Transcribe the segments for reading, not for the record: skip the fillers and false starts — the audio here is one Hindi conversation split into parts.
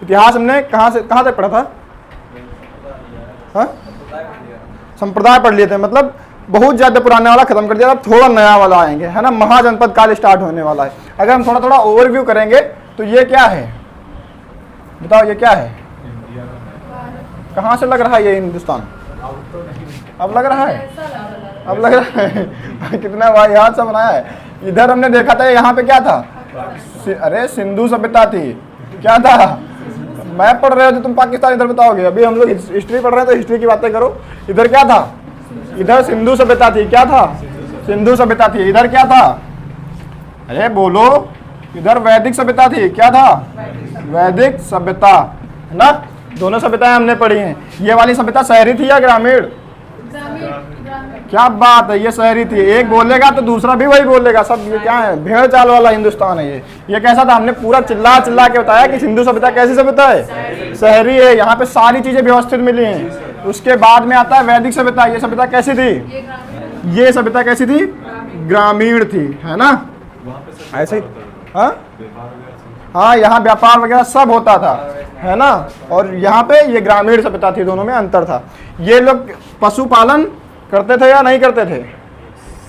इतिहास हमने कहाँ तक पढ़ा था? हाँ, संप्रदाय पढ़ लिए थे, मतलब बहुत ज्यादा पुराने वाला खत्म कर दिया, अब थोड़ा नया वाला आएंगे, है ना। महाजनपद काल स्टार्ट होने वाला है। अगर हम थोड़ा थोड़ा ओवरव्यू करेंगे तो ये क्या है, बताओ ये क्या है? कहाँ से लग रहा है ये हिंदुस्तान? अब लग रहा है, अब लग रहा है कितना वाहियात सा बनाया है। इधर हमने देखा था यहाँ पे क्या था, अरे सिंधु सभ्यता थी। क्या था? मैप पढ़ रहे हो तो तुम पाकिस्तान इधर बताओगे, अभी हम लोग हिस्ट्री पढ़ रहे हैं तो हिस्ट्री की बातें करो। इधर क्या था? इधर सिंधु सभ्यता थी। क्या था? सिंधु सभ्यता थी। इधर क्या था? अरे बोलो, इधर वैदिक सभ्यता थी। क्या था? वैदिक सभ्यता, है ना। दोनों सभ्यताएं हमने पढ़ी हैं। ये वाली सभ्यता शहरी थी या ग्रामीण? क्या बात है, ये शहरी थी। एक बोलेगा तो दूसरा भी वही बोलेगा, सब ये क्या है, भेड़ चाल वाला हिंदुस्तान है ये कैसा था? हमने पूरा चिल्ला चिल्ला के बताया कि सिंधु सभ्यता कैसी सभ्यता है, शहरी है। यहाँ पे सारी चीजें व्यवस्थित मिली हैं। उसके बाद में आता है वैदिक सभ्यता। ये सभ्यता कैसी थी? ये सभ्यता कैसी थी? ग्रामीण थी, है ना। ऐसे ही हाँ, यहाँ व्यापार वगैरह सब होता था, है ना। और यहाँ पे ये ग्रामीण सभ्यता थी, दोनों में अंतर था। ये लोग पशुपालन करते थे या नहीं करते थे?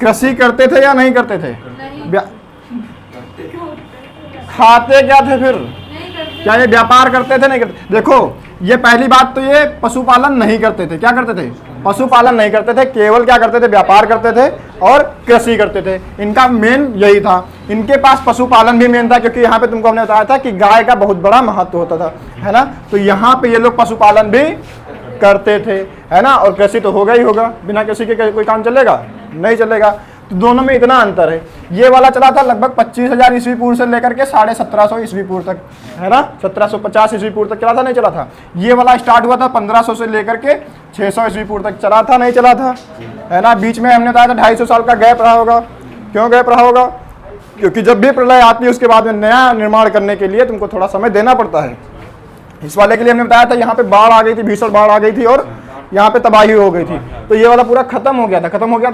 कृषि करते थे या नहीं करते थे? खाते क्या थे फिर? क्या ये व्यापार करते थे? नहीं करते। देखो, ये पहली बात तो ये पशुपालन नहीं करते थे। क्या करते थे? पशुपालन नहीं करते थे। केवल क्या करते थे? व्यापार करते थे और कृषि करते थे। इनका मेन यही था। इनके पास पशुपालन भी मेन था, क्योंकि यहाँ पे तुमको हमने बताया था कि गाय का बहुत बड़ा महत्व होता था, है ना। तो यहाँ पे ये लोग पशुपालन भी करते थे, है ना। और कृषि तो होगा ही होगा, बिना कृषि के कोई काम चलेगा? नहीं चलेगा। तो दोनों में इतना अंतर है। ये वाला चला था लगभग 25,000 ईस्वी पूर्व से लेकर के 1750 ईस्वी पूर्व तक, है ना। 1750 ईस्वी पूर्व तक चला था, नहीं चला था? ये वाला स्टार्ट हुआ था 1500 से लेकर के 600 ईस्वी पूर्व तक, चला था नहीं चला था, है ना। बीच में हमने बताया था 250 साल का गैप रहा होगा। क्यों गैप रहा होगा? क्योंकि जब भी प्रलय आती है उसके बाद में नया निर्माण करने के लिए तुमको थोड़ा समय देना पड़ता है। इस वाले के लिए हमने बताया था यहाँ पे बाढ़ आ गई थी, भीषण बाढ़ आ गई थी और यहाँ पे तबाही हो गई थी। तो ये वाला पूरा खत्म हो गया था,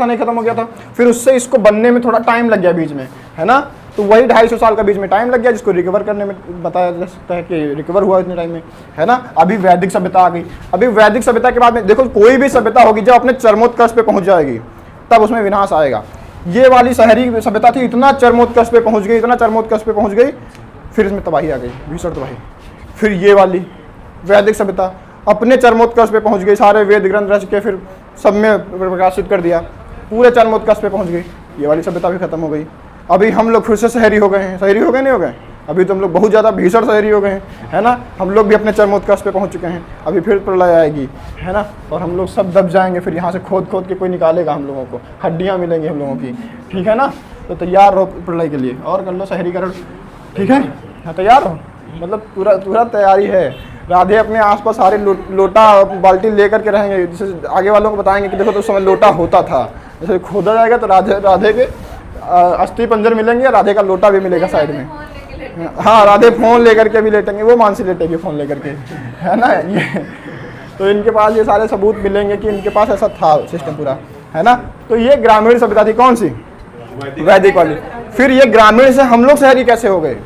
नहीं खत्म हो गया था। फिर उससे इसको बनने में थोड़ा टाइम लग गया बीच में, है ना। तो वही 250 साल का बीच में टाइम लग गया, जिसको रिकवर करने में बताया जा सकता है कि रिकवर हुआ इतने टाइम में, है ना। अभी वैदिक सभ्यता आ गई। अभी वैदिक सभ्यता के बाद में देखो, कोई भी सभ्यता होगी जब अपने चरमोत्कर्ष पे पहुंच जाएगी तब उसमें विनाश आएगा। ये वाली शहरी सभ्यता थी, इतना चरमोत्कर्ष पे पहुंच गई, इतना चरमोत्कर्ष पे पहुंच गई, फिर इसमें तबाही आ गई, भीषण तबाही। फिर ये वाली वैदिक सभ्यता अपने चरमोत्कर्ष पे पहुंच गई, सारे वेद ग्रंथ रच के फिर सब में प्रकाशित कर दिया, पूरे चरमोत्कर्ष पे पहुंच गई। ये वाली सभ्यता भी खत्म हो गई। अभी हम लोग फिर से शहरी हो गए हैं। शहरी हो गए नहीं हो गए? अभी तो हम लोग बहुत ज़्यादा भीषण शहरी हो गए हैं, है ना। हम लोग भी अपने चरमोत्कर्ष पे पहुंच चुके हैं। अभी फिर प्रलय आएगी, है ना, और हम लोग सब दब जाएंगे। फिर यहाँ से खोद खोद के कोई निकालेगा हम लोगों को, हड्डियाँ मिलेंगी हम लोगों की, ठीक है ना। तो तैयार रहो प्रलय के लिए, और कर लो शहरीकरण, ठीक है। हाँ, तैयार हो, मतलब पूरा तैयारी है। राधे अपने आसपास सारे लोटा बाल्टी लेकर के रहेंगे, जैसे आगे वालों को बताएंगे कि देखो तो उस समय लोटा होता था। जैसे खोदा जाएगा तो राधे के अस्थि पंजर मिलेंगे, राधे का लोटा भी मिलेगा साइड में। हाँ, राधे फोन लेकर के भी लेटेंगे, वो मानसी लेटेगी फोन लेकर के, है ना। ये तो इनके पास ये सारे सबूत मिलेंगे कि इनके पास ऐसा था सिस्टम पूरा, है ना। तो ये ग्रामीण सभ्यता थी, कौन सी? वैदिक वाली। फिर ये ग्रामीण से हम लोग शहरी कैसे हो गए?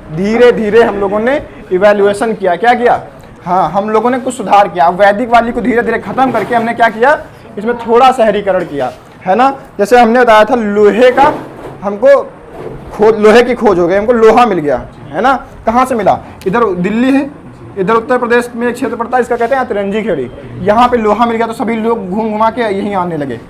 धीरे धीरे हम लोगों ने इवैल्यूएशन किया। क्या किया? हाँ, हम लोगों ने कुछ सुधार किया। वैदिक वाली को धीरे धीरे खत्म करके हमने क्या किया, इसमें थोड़ा शहरीकरण किया, है ना। जैसे हमने बताया था लोहे का, हमको लोहे की खोज हो गई, हमको लोहा मिल गया, है ना। कहाँ से मिला? इधर दिल्ली है, इधर उत्तर प्रदेश में एक क्षेत्र पड़ता है, इसका कहते हैं तिरंजी खेड़ी। यहाँ पे लोहा मिल गया तो सभी लोग घूम घुमा के यहीं आने लगे,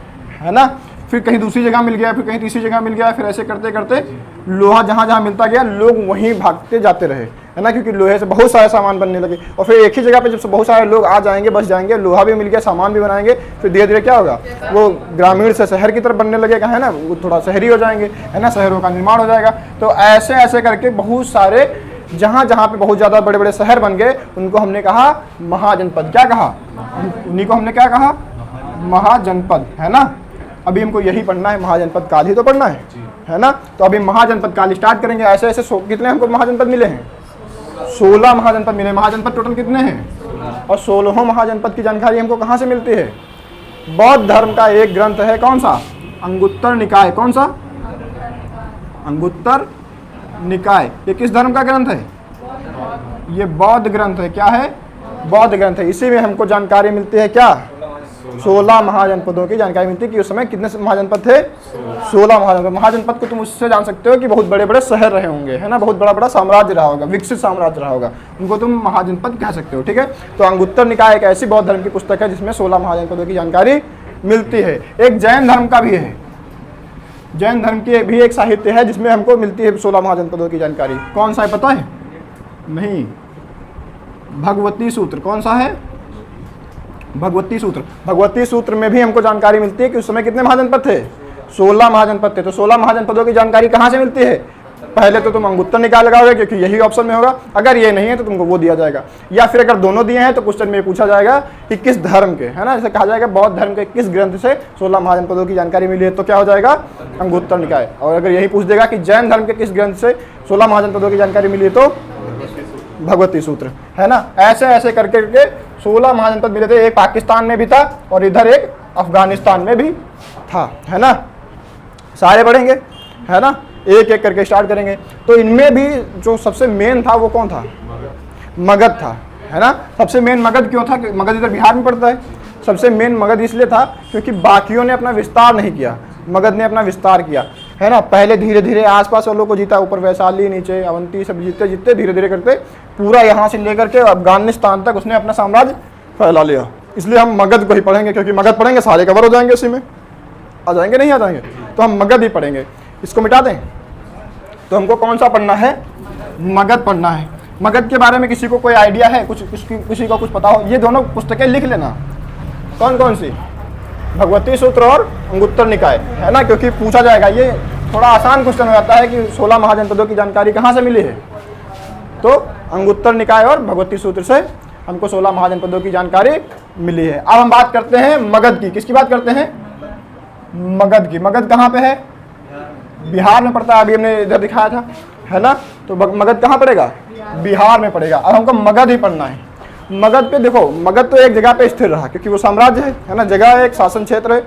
है ना। फिर कहीं दूसरी जगह मिल गया, फिर कहीं तीसरी जगह मिल गया, फिर ऐसे करते करते लोहा जहाँ जहाँ मिलता गया लोग वहीं भागते जाते रहे, है ना। क्योंकि लोहे से बहुत सारे सामान बनने लगे, और फिर एक ही जगह पे जब बहुत सारे लोग आ जाएंगे, बस जाएंगे, लोहा भी मिल गया, सामान भी बनाएंगे, फिर धीरे धीरे क्या होगा, वो ग्रामीण से शहर की तरफ बनने लगेगा, है ना। वो थोड़ा शहरी हो जाएंगे, है ना, शहरों का निर्माण हो जाएगा। तो ऐसे ऐसे करके बहुत सारे जहाँ जहाँ पे बहुत ज़्यादा बड़े बड़े शहर बन गए, उनको हमने कहा महाजनपद। क्या कहा? उन्हीं को हमने क्या कहा? महाजनपद, है ना। अभी हमको यही पढ़ना है, महाजनपद काल ही तो पढ़ना है ना। तो अभी महाजनपद काल स्टार्ट करेंगे। ऐसे ऐसे कितने हमको महाजनपद मिले हैं? 16 महाजनपद मिले। महाजनपद टोटल कितने हैं? और 16 महाजनपद की जानकारी हमको कहाँ से मिलती है? बौद्ध धर्म का एक ग्रंथ है, कौन सा? अंगुत्तर निकाय। कौन सा? अंगुत्तर निकाय। ये किस धर्म का ग्रंथ है? ये बौद्ध ग्रंथ है। क्या है? बौद्ध ग्रंथ है। इसी में हमको जानकारी मिलती है क्या? 16 महाजनपदों की जानकारी मिलती है कि उस समय कितने महाजनपद थे? 16 महाजनपद। महाजनपद को तुम उससे जान सकते हो कि बहुत बड़े बड़े शहर रहे होंगे, है ना, बहुत बड़ा बड़ा साम्राज्य रहा होगा, विकसित साम्राज्य रहा होगा, उनको तुम महाजनपद कह सकते हो। ठीक है, तो अंगुत्तर निकाय एक ऐसी बौद्ध धर्म की पुस्तक है जिसमें 16 महाजनपदों की जानकारी मिलती है। एक जैन धर्म का भी है, जैन धर्म की भी एक साहित्य है जिसमें हमको मिलती है 16 महाजनपदों की जानकारी। कौन सा है पता है? नहीं, भगवती सूत्र। कौन सा है? भगवती सूत्र। भगवती सूत्र में भी हमको जानकारी मिलती है कि उस समय कितने महाजनपद थे? 16 महाजनपद थे। तो 16 महाजनपदों की जानकारी कहाँ से मिलती है? पहले तो तुम अंगुत्तर निकाय लगाओगे क्योंकि यही ऑप्शन में होगा। अगर ये नहीं है तो तुमको वो दिया जाएगा, या फिर अगर दोनों दिए हैं तो क्वेश्चन में पूछा जाएगा कि किस धर्म के, है ना, जैसे कहा जाएगा बौद्ध धर्म के किस ग्रंथ से 16 महाजनपदों की जानकारी मिली है, तो क्या हो जाएगा? अंगुत्तर निकाय। और अगर यही पूछ देगा कि जैन धर्म के किस ग्रंथ से 16 महाजनपदों की जानकारी मिली है, तो भगवती सूत्र, है ना। ऐसे ऐसे करके 16 महाजनपद मिले थे। एक पाकिस्तान में भी था और इधर एक अफगानिस्तान में भी था, है ना। सारे पढ़ेंगे, है ना, एक एक करके स्टार्ट करेंगे। तो इनमें भी जो सबसे मेन था वो कौन था? मगध था, है ना। सबसे मेन मगध क्यों था? मगध इधर बिहार में पड़ता है। सबसे मेन मगध इसलिए था क्योंकि बाकियों ने अपना विस्तार नहीं किया, मगध ने अपना विस्तार किया, है ना। पहले धीरे धीरे आसपास वालों को जीता, ऊपर वैशाली, नीचे अवंती, सब जीतते जीतते धीरे धीरे करते पूरा यहाँ से लेकर के अफगानिस्तान तक उसने अपना साम्राज्य फैला लिया। इसलिए हम मगध को ही पढ़ेंगे, क्योंकि मगध पढ़ेंगे सारे कवर हो जाएंगे, उसी में आ जाएंगे, नहीं आ जाएंगे, तो हम मगध ही पढ़ेंगे। इसको मिटा दें तो हमको कौन सा पढ़ना है? मगध पढ़ना है। मगध के बारे में किसी को कोई आइडिया है? किसी को कुछ पता हो? ये दोनों पुस्तकें लिख लेना। कौन कौन सी? भगवती सूत्र और अंगुत्तर निकाय, है ना, क्योंकि पूछा जाएगा। ये थोड़ा आसान क्वेश्चन हो जाता है कि 16 महाजनपदों की जानकारी कहाँ से मिली है, तो अंगुत्तर निकाय और भगवती सूत्र से हमको 16 महाजनपदों की जानकारी मिली है। अब हम बात करते हैं मगध की। किसकी बात करते हैं? मगध की। मगध कहाँ पे है? बिहार में पड़ता है। अभी हमने इधर दिखाया था, है ना। तो मगध कहाँ पड़ेगा? बिहार में पड़ेगा। अब हमको मगध ही पढ़ना है। मगध पे देखो, मगध तो एक जगह पे स्थिर रहा क्योंकि वो साम्राज्य है ना, जगह एक शासन क्षेत्र है,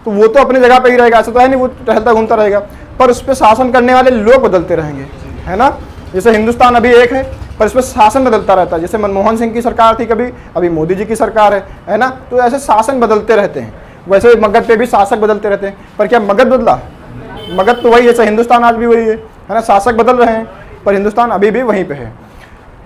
तो वो तो अपनी जगह पे ही रहेगा, ऐसा तो है नहीं वो टहलता घूमता रहेगा, पर उस पर शासन करने वाले लोग बदलते रहेंगे, है ना। जैसे हिंदुस्तान अभी एक है पर इस पर शासन बदलता रहता है। जैसे मनमोहन सिंह की सरकार थी कभी, अभी मोदी जी की सरकार है ना, तो ऐसे शासन बदलते रहते हैं। वैसे मगध पे भी शासक बदलते रहते हैं, पर क्या मगध बदला? मगध तो वही है, हिंदुस्तान आज भी वही है ना। शासक बदल रहे हैं पर हिंदुस्तान अभी भी वहीं पे है।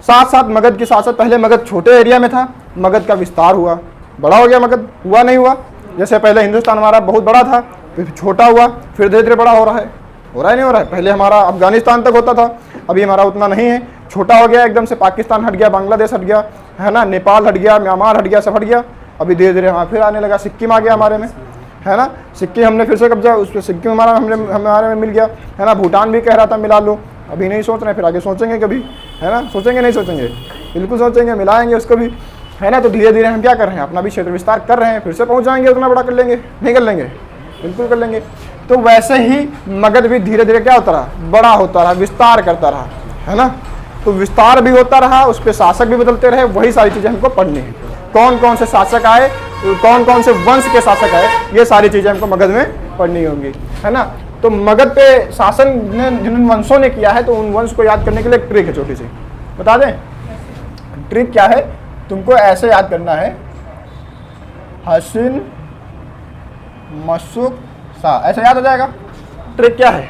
साथ साथ मगध के साथ साथ पहले मगध छोटे एरिया में था, मगध का विस्तार हुआ, बड़ा हो गया मगध, हुआ नहीं हुआ? जैसे पहले हिंदुस्तान हमारा बहुत बड़ा था, फिर छोटा हुआ, फिर धीरे धीरे बड़ा हो रहा है। हो रहा है नहीं हो रहा है? पहले हमारा अफगानिस्तान तक होता था, अभी हमारा उतना नहीं है, छोटा हो गया एकदम से। पाकिस्तान हट गया, बांग्लादेश हट गया, है ना, नेपाल हट गया, म्यांमार हट गया, सब हट गया। अभी धीरे धीरे हाँ फिर आने लगा, सिक्किम आ गया हमारे में, है ना। सिक्किम हमने फिर से कब्जा, उस पर सिक्किम हमारे में मिल गया, है ना। भूटान भी कह रहा था मिला लो, अभी नहीं सोच रहे, फिर आगे सोचेंगे कभी, है ना। सोचेंगे नहीं सोचेंगे? बिल्कुल सोचेंगे, मिलाएंगे उसको भी, है ना। तो धीरे धीरे हम क्या कर रहे हैं? अपना भी क्षेत्र विस्तार कर रहे हैं, फिर से पहुंच जाएंगे, उतना बड़ा कर लेंगे, नहीं कर लेंगे? बिल्कुल कर लेंगे। तो वैसे ही मगध भी धीरे धीरे क्या होता रहा? बड़ा होता रहा, विस्तार करता रहा, है ना। तो विस्तार भी होता रहा, उस पर शासक भी बदलते रहे, वही सारी चीज़ें हमको पढ़नी है। कौन कौन से शासक आए, कौन कौन से वंश के शासक आए, ये सारी चीज़ें हमको मगध में पढ़नी होंगी, है ना। तो मगध पे शासन ने जिन वंशों ने किया है, तो उन वंश को याद करने के लिए एक ट्रिक है, छोटी सी बता दें। ट्रिक क्या है? तुमको ऐसे याद करना है, हसीन मशूक सा, ऐसे याद हो जाएगा। ट्रिक क्या है?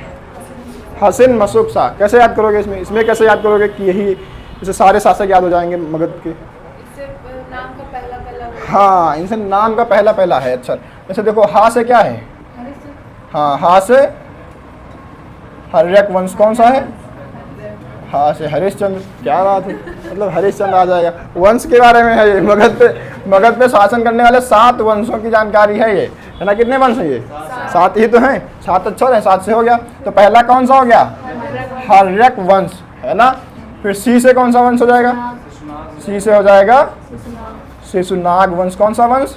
हसीन मशूक सा। कैसे याद करोगे? इसमें कैसे याद करोगे कि यही जैसे सारे शासक याद हो जाएंगे मगध के? नाम का पहला पहला, हाँ, इनसे नाम का पहला पहला है। अच्छा, जैसे देखो, हा से क्या है? हाँ, हा से हर्यक वंश कौन सा है? हाँ से हरिश्चंद्र। क्या बात है, मतलब हरिश्चंद्र आ जाएगा। वंश के बारे में है ये। मगध पे शासन करने वाले 7 वंशों की जानकारी है ये, है ना। कितने वंश हैं ये? 7 ही तो हैं। 7 अच्छा है, 7 से हो गया। तो पहला कौन सा हो गया? हर्यक वंश, है ना। फिर सी से कौन सा वंश हो जाएगा? सी से हो जाएगा शिशुनाग वंश। कौन सा वंश?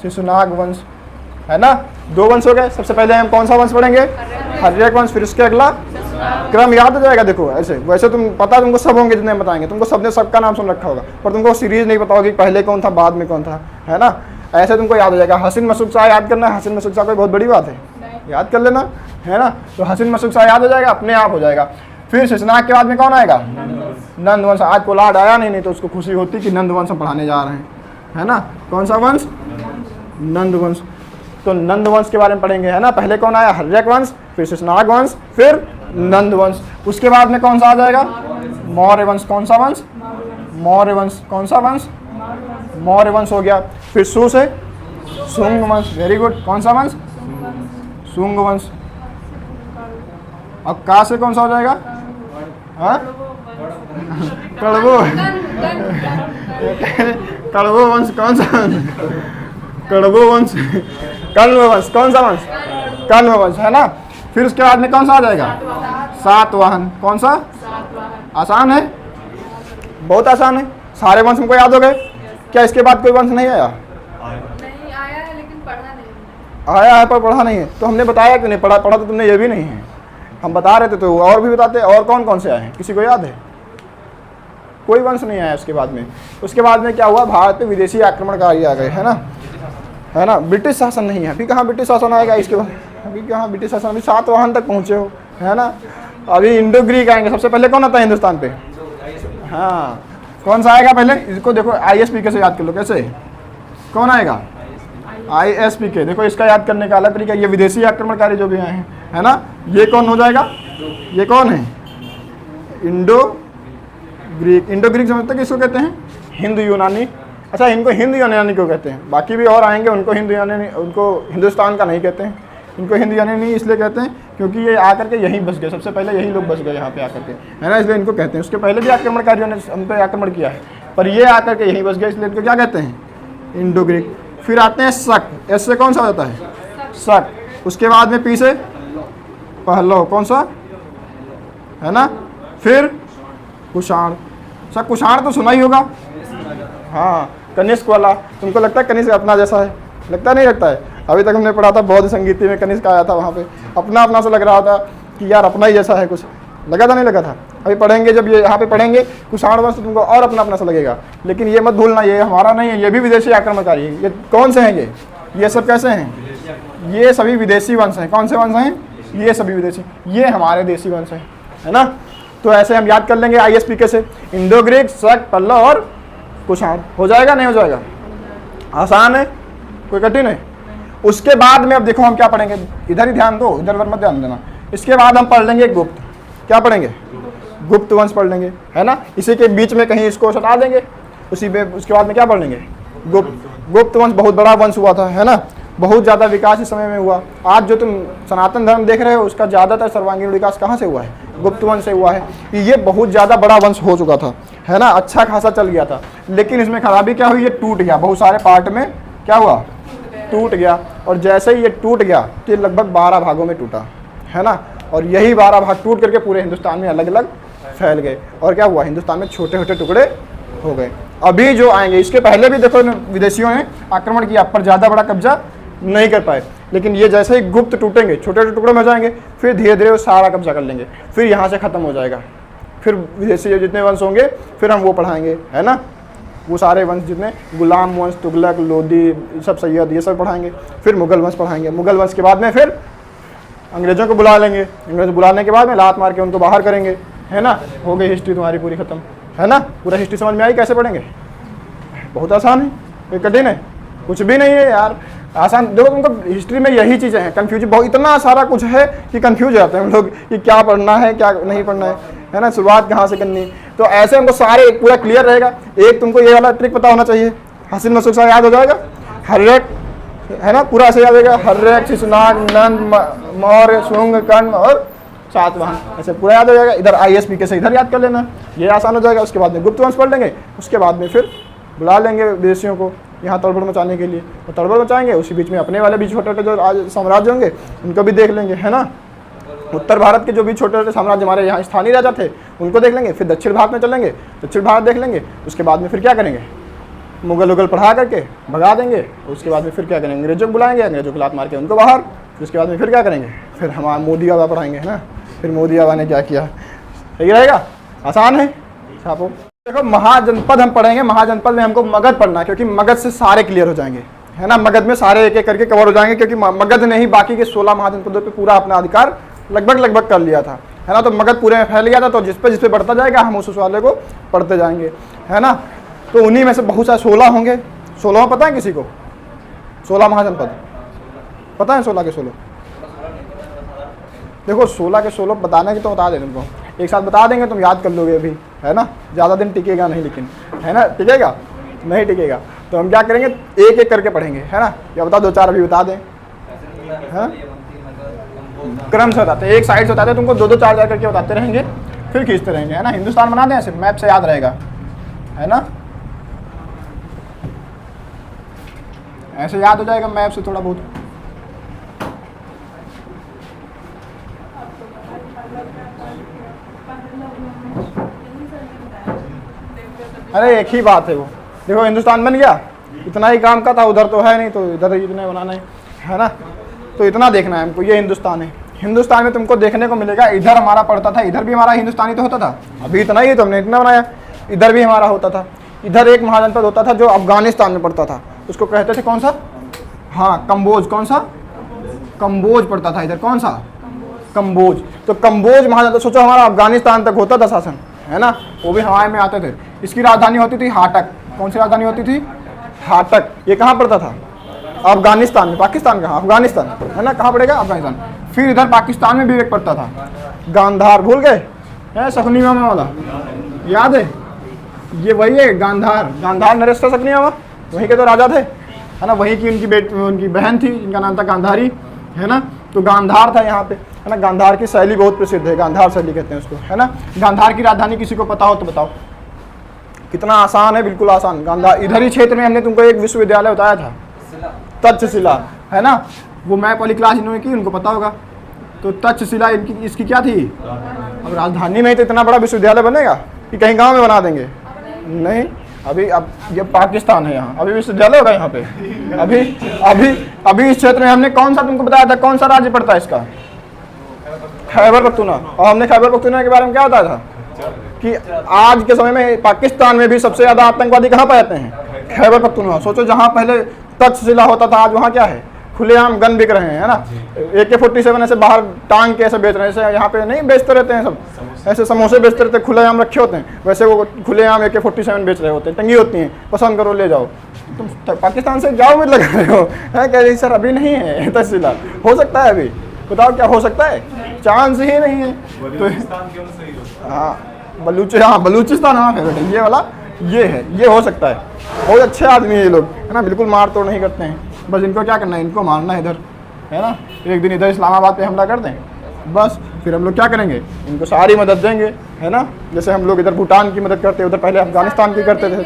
शिशुनाग वंश, है ना। 2 वंश हो गए। सबसे पहले हम कौन सा वंश पढ़ेंगे? हर्यक वंश। फिर उसके अगला क्रम याद हो जाएगा। देखो ऐसे, वैसे तुम पता तुमको सब होंगे जितने बताएंगे, तुमको सबने सबका नाम सुन रखा होगा, पर तुमको सीरीज नहीं पता होगी पहले कौन था बाद में कौन था, है ना। ऐसे तुमको याद हो जाएगा। हसीन मशूक शाह याद करना है। हसीन मशूक शाह कोई बहुत बड़ी बात है, याद कर लेना, है ना। तो हसीन मशूक शाह याद हो जाएगा, अपने आप हो जाएगा। फिर शिशुनाग के बाद में कौन आएगा? नंदवंश। आज कोलाड आया नहीं तो उसको खुशी होती कि नंदवंश हम पढ़ाने जा रहे हैं, है ना। कौन सा वंश? नंदवंश। तो नंदवंश के बारे में पढ़ेंगे, है ना। पहले कौन आया? हर्यक वंश, फिर शेषनाग वंश, फिर नंदवंश। उसके बाद में कौन सा आ जाएगा? मौर्य वंश। कौन सा वंश? मौर्य वंश। कौन सा वंश? मौर्य वंश हो गया। फिर सु से शुंग वंश। Very good. कौन सा वंश? शुंग वंश। अब का से कौन सा हो जाएगा? हाँ, कड़वो। कड़वो वंश। कौन सा वंश? कड़वो वंश। कण्व वंश। कौन सा वंश? कण्व वंश, है ना। फिर उसके बाद में कौन सा आ जाएगा? सातवाहन। कौन सा? आसान है, बहुत आसान है। सारे वंश हमको याद हो गए। क्या इसके बाद कोई वंश नहीं आया? नहीं आया है लेकिन पढ़ा नहीं। आया है पर पढ़ा नहीं है। तो हमने बताया कि नहीं पढ़ा? पढ़ा तो तुमने ये भी नहीं है। हम बता रहे थे तो और भी बताते। और कौन कौन से आए हैं, किसी को याद है? कोई वंश नहीं आया उसके बाद में। उसके बाद में क्या हुआ? भारत पे विदेशी आक्रमणकारी आ गए, है ना, है ना। ब्रिटिश शासन नहीं है। अभी कहाँ ब्रिटिश शासन आएगा इसके बाद? अभी कहाँ ब्रिटिश शासन? अभी सातवाहन तक पहुँचे हो, है ना। अभी इंडो ग्रीक आएंगे। सबसे पहले कौन आता है हिंदुस्तान पे? हाँ, कौन सा आएगा पहले? इसको देखो, ISPK से याद कर लो। कैसे? कौन आएगा? ISPK। देखो इसका याद करने का अलग तरीका। ये विदेशी आक्रमणकारी जो भी आए हैं, है ना। ये कौन हो जाएगा? ये कौन है? Indo Greek. इंडो ग्रीक समझते हैं किसको कहते हैं? हिंदू यूनानी। अच्छा, इनको हिंदू यूनानी क्यों कहते हैं? बाकी भी और आएंगे, उनको हिंदू यूनानी, उनको हिंदुस्तान का नहीं कहते हैं। इनको हिंदू यूनानी इसलिए कहते हैं क्योंकि ये आकर के यहीं बस गए। सबसे पहले यही लोग बस गए यहाँ पे आकर के, है ना, इसलिए इनको कहते हैं। उसके पहले भी आक्रमणकारियों ने हम पे आक्रमण किया है, पर ये आकर के यहीं बस गए, इसलिए इनको क्या कहते हैं? Indo Greek. फिर आते हैं शक। एस से कौन सा होता है? शक। उसके बाद में पी से पहलो। कौन सा? है ना। फिर कुषाण। सब कुषाण तो सुना ही होगा। हाँ, कनिष्क वाला। तुमको लगता है कनिष्क अपना जैसा है? लगता नहीं लगता है? अभी तक हमने पढ़ा था बौद्ध संगीति में, कनिष्क आया था, वहाँ पे अपना अपना सा लग रहा था कि यार अपना ही जैसा है कुछ। लगा था नहीं लगा था? अभी पढ़ेंगे जब ये यहाँ पे पढ़ेंगे कुषाण वंश, तो तुमको और अपना अपना सा लगेगा। लेकिन ये मत भूलना, ये हमारा नहीं है, ये भी विदेशी आक्रमणकारी है। ये कौन से हैं? ये सब कैसे हैं? ये सभी विदेशी वंश हैं। कौन से वंश हैं? ये सभी विदेशी। ये हमारे देशी वंश हैं, है ना। तो ऐसे हम याद कर लेंगे ISPK से। इंडो ग्रीक, शक, पल्लव और कुषाण। हो जाएगा नहीं हो जाएगा? आसान है, कोई कठिन है? उसके बाद में अब देखो हम क्या पढ़ेंगे। इधर ही ध्यान दो, इधर मत ध्यान देना। इसके बाद हम पढ़ लेंगे गुप्त। क्या पढ़ेंगे? गुप्त वंश पढ़ लेंगे, है ना। इसी के बीच में कहीं इसको सटा देंगे, उसी में। उसके बाद में क्या पढ़ लेंगे? गुप्त। गुप्त वंश बहुत बड़ा वंश हुआ था, है ना। बहुत ज़्यादा विकास इस समय में हुआ। आज जो तुम सनातन धर्म देख रहे हो, उसका ज़्यादातर सर्वांगीण विकास कहाँ से हुआ है? गुप्त वंश से हुआ है। कि ये बहुत ज़्यादा बड़ा वंश हो चुका था, है ना। अच्छा खासा चल गया था, लेकिन इसमें खराबी क्या हुई? ये टूट गया। बहुत सारे पार्ट में क्या हुआ? टूट गया। और जैसे ही ये टूट गया तो ये लगभग 12 भागों में टूटा, है ना। और यही 12 भाग टूट करके पूरे हिंदुस्तान में अलग अलग फैल गए। और क्या हुआ? हिंदुस्तान में छोटे छोटे टुकड़े हो गए। अभी जो आएंगे, इसके पहले भी देखो विदेशियों ने आक्रमण किया, पर ज़्यादा बड़ा कब्जा नहीं कर पाए। लेकिन ये जैसे ही गुप्त टूटेंगे, छोटे छोटे टुकड़े में हो जाएंगे, फिर धीरे धीरे वो सारा कब्जा कर लेंगे। फिर यहाँ से ख़त्म हो जाएगा। फिर विदेशी जितने वंश होंगे फिर हम वो पढ़ाएंगे, है ना। वो सारे वंश जितने, गुलाम वंश, तुगलक, लोदी, सब सैयद, ये सब पढ़ाएंगे। फिर मुगल वंश पढ़ाएंगे। मुगल वंश के बाद में फिर अंग्रेज़ों को बुला लेंगे। अंग्रेज़ बुलाने के बाद में लात मार के उनको बाहर करेंगे, है ना। हो गई हिस्ट्री तुम्हारी पूरी ख़त्म, है ना। पूरा हिस्ट्री समझ में आई? कैसे पढ़ेंगे? बहुत आसान है, कोई कठिन है? कुछ भी नहीं है यार, आसान। देखो तुमको हिस्ट्री में यही चीज़ें हैं, कन्फ्यूज बहुत, इतना सारा कुछ है कि कन्फ्यूज हो जाते हैं हम लोग कि क्या पढ़ना है क्या नहीं पढ़ना है ना, शुरुआत कहाँ से करनी। तो ऐसे हमको सारे पूरा क्लियर रहेगा। एक तुमको ये वाला ट्रिक पता होना चाहिए, हसीन मसूक सा याद हो जाएगा। हर्यक, है ना, पूरा ऐसे याद हो जाएगा। हर्यक, शिशुनाग, नंद, मौर्य, शुंग, कण्व और सातवाहन, ऐसे पूरा याद हो जाएगा। इधर ISPK से इधर याद कर लेना, ये आसान हो जाएगा। उसके बाद में गुप्त वंश पढ़ लेंगे। उसके बाद में फिर बुला लेंगे विदेशियों को यहाँ तड़बड़ मचाने के लिए, वो तड़बड़ मचाएंगे। उसी बीच में अपने वाले भी छोटे छोटे जो आज साम्राज्य होंगे उनको भी देख लेंगे, है ना। उत्तर भारत के जो भी छोटे छोटे साम्राज्य हमारे यहाँ स्थानीय राजा थे उनको देख लेंगे। फिर दक्षिण भारत में चलेंगे, दक्षिण भारत देख लेंगे। उसके बाद में फिर क्या करेंगे? मुगल उगल पढ़ा करके भगा देंगे। उसके बाद में फिर क्या करेंगे? अंग्रेजों को बुलाएंगे, अंग्रेजों को लात मार के उनको बाहर। फिर उसके बाद में फिर क्या करेंगे? फिर हमारा मोदी बाबा पढ़ाएंगे, है ना। फिर मोदी बाबा ने क्या किया, सही रहेगा, आसान है। छापो। देखो महाजनपद हम पढ़ेंगे। महाजनपद में हमको मगध पढ़ना है, क्योंकि मगध से सारे क्लियर हो जाएंगे, है ना। मगध में सारे एक एक करके कवर हो जाएंगे, क्योंकि मगध ने ही बाकी के 16 महाजनपदों पे पूरा अपना अधिकार लगभग कर लिया था। है ना। तो मगध पूरे में फैल गया था, तो जिस पे बढ़ता जाएगा हम उस वाले को पढ़ते जाएंगे, है ना। तो उन्हीं में से बहुत सारे 16 होंगे। 16 पता है किसी को? 16 महाजनपद पता है? 16 के 16 देखो, 16 के 16 बताने की तो बता दे तुमको, एक साथ बता देंगे, तुम याद कर लोगे अभी, है ना। ज़्यादा दिन टिकेगा नहीं, लेकिन है ना, टिकेगा नहीं टिकेगा। तो हम क्या करेंगे, एक एक करके पढ़ेंगे, है ना। या बता दो चार अभी बता दें, है क्रम से बताते, एक साइड से बताते, तुमको दो दो चार चार करके बताते रहेंगे, फिर खींचते रहेंगे, है ना। हिंदुस्तान बना दें ऐसे, मैप से याद रहेगा, है ना। ऐसे याद हो जाएगा मैप से थोड़ा बहुत। अरे एक ही बात है वो, देखो हिंदुस्तान बन गया, इतना ही काम का था, उधर तो है नहीं, तो इधर इतने बनाना है ना। तो इतना देखना है हमको, ये हिंदुस्तान है। हिंदुस्तान में तुमको देखने को मिलेगा, इधर हमारा पड़ता था, इधर भी हमारा हिंदुस्तानी तो होता था, अभी इतना ही तो हमने इतना बनाया, इधर भी हमारा होता था। इधर एक महाजनपद होता था जो अफगानिस्तान में पड़ता था, उसको कहते थे कौन सा? हाँ कंबोज। कौन सा? कंबोज पड़ता था इधर, कौन सा? कंबोज। तो कंबोज महाजनपद, सोचो हमारा अफगानिस्तान तक होता था शासन, है ना, वो भी हमारे में आते थे। इसकी राजधानी होती थी हाटक। कौन सी राजधानी होती थी? हाटक। ये कहाँ पड़ता था? अफगानिस्तान में। पाकिस्तान कहाँ? अफगानिस्तान, है ना। कहाँ पड़ेगा? अफगानिस्तान। फिर इधर पाकिस्तान में भी एक पड़ता था, गांधार। भूल गए? है शकुनी मामा वाला, याद है? ये वही है गांधार। गांधार नरेश शकुनी मामा वहीं के तो राजा थे, है ना। वहीं की उनकी बहन थी, जिनका नाम था गांधारी, है ना। तो गांधार था यहाँ पे, है ना। गांधार की शैली बहुत प्रसिद्ध है, गांधार शैली कहते हैं उसको, है ना। गांधार की राजधानी किसी को पता हो तो बताओ। कितना आसान है, बिल्कुल आसान। गांधार इधर ही क्षेत्र में हमने तुमको एक विश्वविद्यालय बताया था, तक्षशिला, है ना। वो मैप वाली क्लास इन्होंने की, उनको पता होगा। तो तक्षशिला इनकी, इसकी क्या थी? अब राजधानी में ही तो इतना बड़ा विश्वविद्यालय बनेगा कि कहीं गाँव में बना देंगे? नहीं, अभी अब ये पाकिस्तान है, यहाँ अभी विश्वविद्यालय होगा यहाँ पे। अभी अभी अभी इस क्षेत्र में हमने कौन सा तुमको बताया था, कौन सा राज्य पड़ता है इसका? खैबर पख्तूनख्वा। और हमने खैबर पख्तूनख्वा के बारे में क्या बताया था कि आज के समय में पाकिस्तान में भी सबसे ज़्यादा आतंकवादी कहाँ पाए जाते हैं? खैबर पख्तूनख्वा। सोचो, जहाँ पहले तक्षशिला होता था, आज वहाँ क्या है? खुलेआम गन बिक रहे हैं, है ना। AK-47 ऐसे बाहर टांग के ऐसे बेच रहे हैं, ऐसे यहाँ पे नहीं बेचते रहते हैं सब, ऐसे समोसे बेचते रहते हैं, खुलेआम रखे होते हैं, वैसे वो खुलेआम AK-47 बेच रहे होते हैं, टंगी होती हैं, पसंद करो ले जाओ। तुम पाकिस्तान से जाओ में लगा रहे हो, है कह रही सर अभी नहीं है तक्षशिला, हो सकता है अभी, बताओ क्या हो सकता है? चांस ही नहीं है। तो हाँ बलूचिस्तान, हाँ फेवरेट है ये वाला, ये है, ये हो सकता है। बहुत अच्छे आदमी है ये लोग, है ना, बिल्कुल मार तोड़ नहीं करते हैं। बस इनको क्या करना है, इनको मारना है इधर, है ना। एक दिन इधर इस्लामाबाद पे हमला कर दें, बस फिर हम लोग क्या करेंगे, इनको सारी मदद देंगे, है ना। जैसे हम लोग इधर भूटान की मदद करते, उधर पहले अफगानिस्तान की करते थे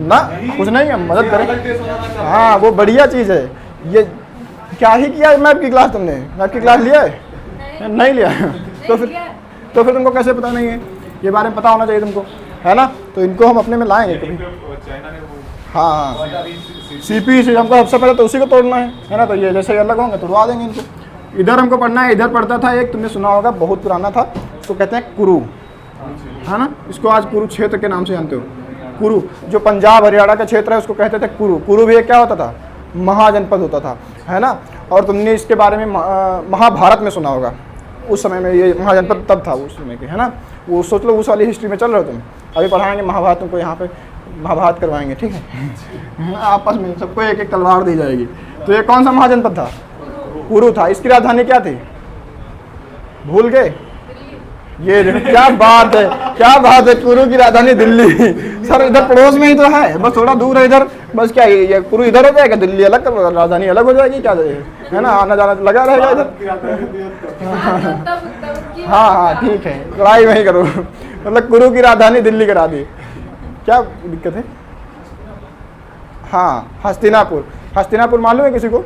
ना। कुछ नहीं, हम मदद करें। हाँ वो बढ़िया चीज़ है। ये क्या ही किया मैप की क्लास तुमने? मैप की क्लास लिया है? नहीं लिया। तो फिर तुमको कैसे पता नहीं है? ये बारे में पता होना चाहिए तुमको, है ना। तो इनको हम अपने में लाएंगे कभी। हाँ CP से हमको सबसे पहले तो उसी को तोड़ना है ना। तो ये जैसे अलग होंगे तोड़वा देंगे इनको। इधर हमको पढ़ना है, इधर पढ़ता था एक, तुमने सुना होगा, बहुत पुराना था, उसको कहते हैं कुरु, है ना। इसको आज कुरुक्षेत्र के नाम से जानते हो। कुरु जो पंजाब हरियाणा का क्षेत्र है उसको कहते थे कुरु। कुरु भी एक क्या होता था? महाजनपद होता था, है ना। और तुमने इसके बारे में महाभारत में सुना होगा, उस समय में ये महाजनपद तब था उस समय के, है ना। वो सोच लो उस वाली हिस्ट्री में चल रहे हो तुम। अभी पढ़ाएंगे महाभारत तुमको, यहाँ पे महाभारत करवाएंगे, ठीक है। आपस में सबको एक एक तलवार दी जाएगी। तो ये कौन सा महाजनपद था? कुरु था। इसकी राजधानी क्या थी? भूल गए? ये क्या बात है, क्या बात है, कुरु की राजधानी दिल्ली। सर इधर पड़ोस में ही तो है, बस थोड़ा दूर है इधर। बस क्या ये कुरु इधर हो जाएगा, दिल्ली अलग, राजधानी अलग हो जाएगी, क्या है ना, आना जाना लगा रहेगा इधर। हाँ ठीक है, लड़ाई वही करो। मतलब कुरु की राजधानी दिल्ली करा दी, क्या दिक्कत है? हाँ हस्तिनापुर। हस्तिनापुर मालूम है किसी को?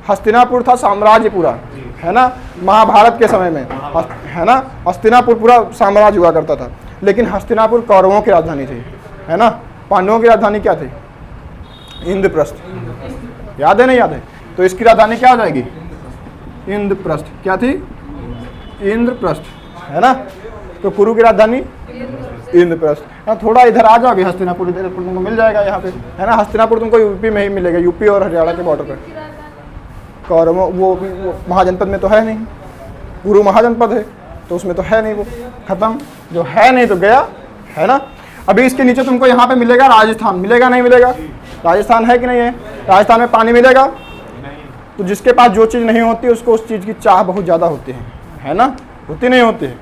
हस्तिनापुर था साम्राज्य पूरा, है ना, महाभारत के समय में, है ना। हस्तिनापुर पूरा साम्राज्य हुआ करता था, लेकिन हस्तिनापुर कौरवों की राजधानी थी, है ना। पांडवों की राजधानी क्या थी? इंद्रप्रस्थ। याद है नहीं याद है? तो इसकी राजधानी क्या हो जाएगी? इंद्रप्रस्थ। क्या थी? इंद्रप्रस्थ, है ना। तो कुरु की राजधानी इंद्रप्रस्थ। हाँ थोड़ा इधर आ जाओगे, हस्तिनापुर इधर तुमको मिल जाएगा यहाँ पे, है ना। हस्तिनापुर तुमको यूपी में ही मिलेगा, यूपी और हरियाणा के बॉर्डर पर। कौरवों वो महाजनपद में तो है नहीं, गुरु महाजनपद है तो उसमें तो है नहीं, वो खत्म, जो है नहीं तो गया, है ना। अभी इसके नीचे तुमको यहाँ पे मिलेगा राजस्थान, मिलेगा नहीं मिलेगा? राजस्थान है कि नहीं है? राजस्थान में पानी मिलेगा। तो जिसके पास जो चीज़ नहीं होती उसको उस चीज़ की चाह बहुत ज़्यादा होती है ना, होती नहीं होती है?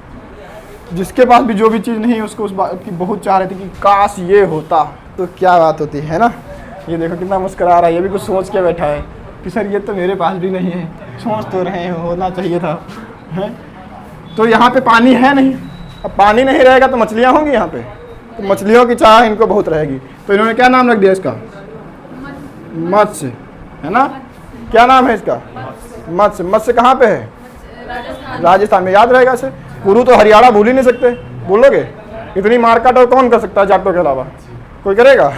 जिसके पास भी जो भी चीज़ नहीं है उसको उस बात की बहुत चाह रहती कि काश ये होता तो क्या बात होती है ना। ये देखो कितना मुस्कुरा रहा है, ये भी कुछ सोच के बैठा है कि सर ये तो मेरे पास भी नहीं है, सोच तो रहे हैं होना चाहिए था, है। तो यहाँ पे पानी है नहीं, अब पानी नहीं रहेगा तो मछलियाँ होंगी यहाँ पे, तो मछलियों की चाह इनको बहुत रहेगी। तो इन्होंने क्या नाम रख दिया इसका? मत्स्य, है ना। क्या नाम है इसका? मत्स्य। मत्स्य कहाँ पे है? राजस्थान में। याद रहेगा इसे। गुरु तो हरियाणा भूल ही नहीं सकते, बोलोगे? इतनी मारकाट और कौन कर सकता है जाटों के अलावा? कोई करेगा?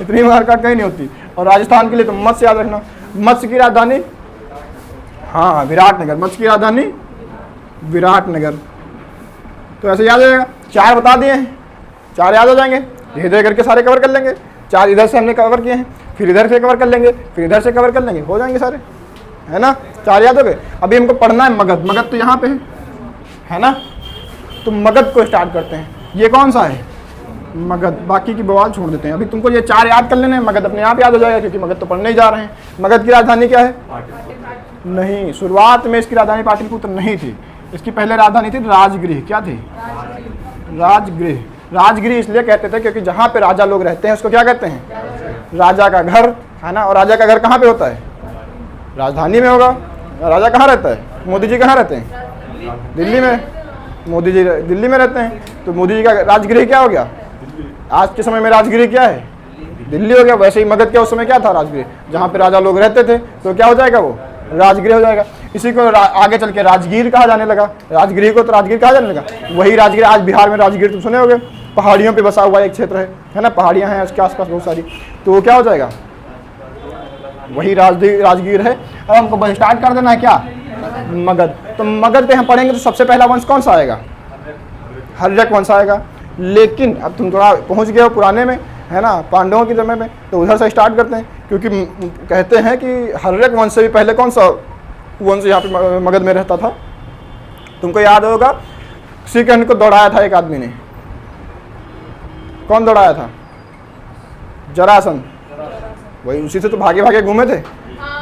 इतनी मारकाट कहीं नहीं होती। और राजस्थान के लिए तो मत्स्य याद रखना। मत्स्य की राजधानी, हाँ, विराटनगर। मत्स्य की राजधानी विराटनगर। तो ऐसे याद हो जाएगा। 4 बता दिए हैं, 4 याद हो जाएंगे, धीरे करके सारे कवर कर लेंगे। 4 इधर से हमने कवर किए हैं, फिर इधर से कवर कर लेंगे, फिर इधर से कवर कर लेंगे, हो जाएंगे सारे, है ना। 4 याद हो गए। अभी हमको पढ़ना है मगध। मगध तो यहाँ पे है ना। तो मगध को स्टार्ट करते हैं। ये कौन सा है? मगध। बाकी की बवाल छोड़ देते हैं। अभी तुमको ये 4 याद कर लेने हैं, मगध अपने आप याद हो जाएगा क्योंकि मगध तो पढ़ने ही जा रहे हैं। मगध की राजधानी क्या है? नहीं, शुरुआत में इसकी राजधानी पाटलिपुत्र नहीं थी। इसकी पहले राजधानी थी राजगृह। क्या थी? राजगृह। राजगृह इसलिए कहते थे क्योंकि जहाँ पे राजा लोग रहते हैं उसको क्या कहते हैं? राजा का घर, है ना। और राजा का घर कहाँ पे होता है? राजधानी में होगा। राजा कहाँ रहता है? मोदी जी कहाँ रहते हैं? दिल्ली में। मोदी जी दिल्ली में रहते हैं। तो मोदी जी का राजगृह क्या हो गया? आज के समय में राजगृह क्या है? दिल्ली हो गया। वैसे ही मगध क्या उस समय क्या था? राजगृह। जहाँ पे राजा लोग रहते थे तो क्या हो जाएगा? वो राजगृह हो जाएगा। इसी को आगे चल के राजगीर कहा जाने लगा। राजगृह को तो राजगीर कहा जाने लगा। वही राजगीर आज बिहार में राजगीर तुम सुने होगे, पहाड़ियों पे बसा हुआ एक क्षेत्र है ना। पहाड़ियाँ हैं उसके आसपास बहुत सारी, तो वो क्या हो जाएगा? वही राजगीर है। अब हमको बस स्टार्ट कर देना है क्या? मगध। तो मगध पे हम पढ़ेंगे तो सबसे पहला वंश कौन सा आएगा? हर्यक वंश आएगा। लेकिन अब तुम थोड़ा पहुँच गए हो पुराने में, है ना, पांडवों की समय में, तो उधर से स्टार्ट करते हैं। क्योंकि कहते हैं कि हर्यक वंश से भी पहले कौन सा वंश यहाँ पे मगध में रहता था? तुमको याद होगा, श्रीकृष्ण को दौड़ाया था एक आदमी ने। कौन दौड़ाया था? जरासंध। वही, उसी से तो भागे भागे घूमे थे।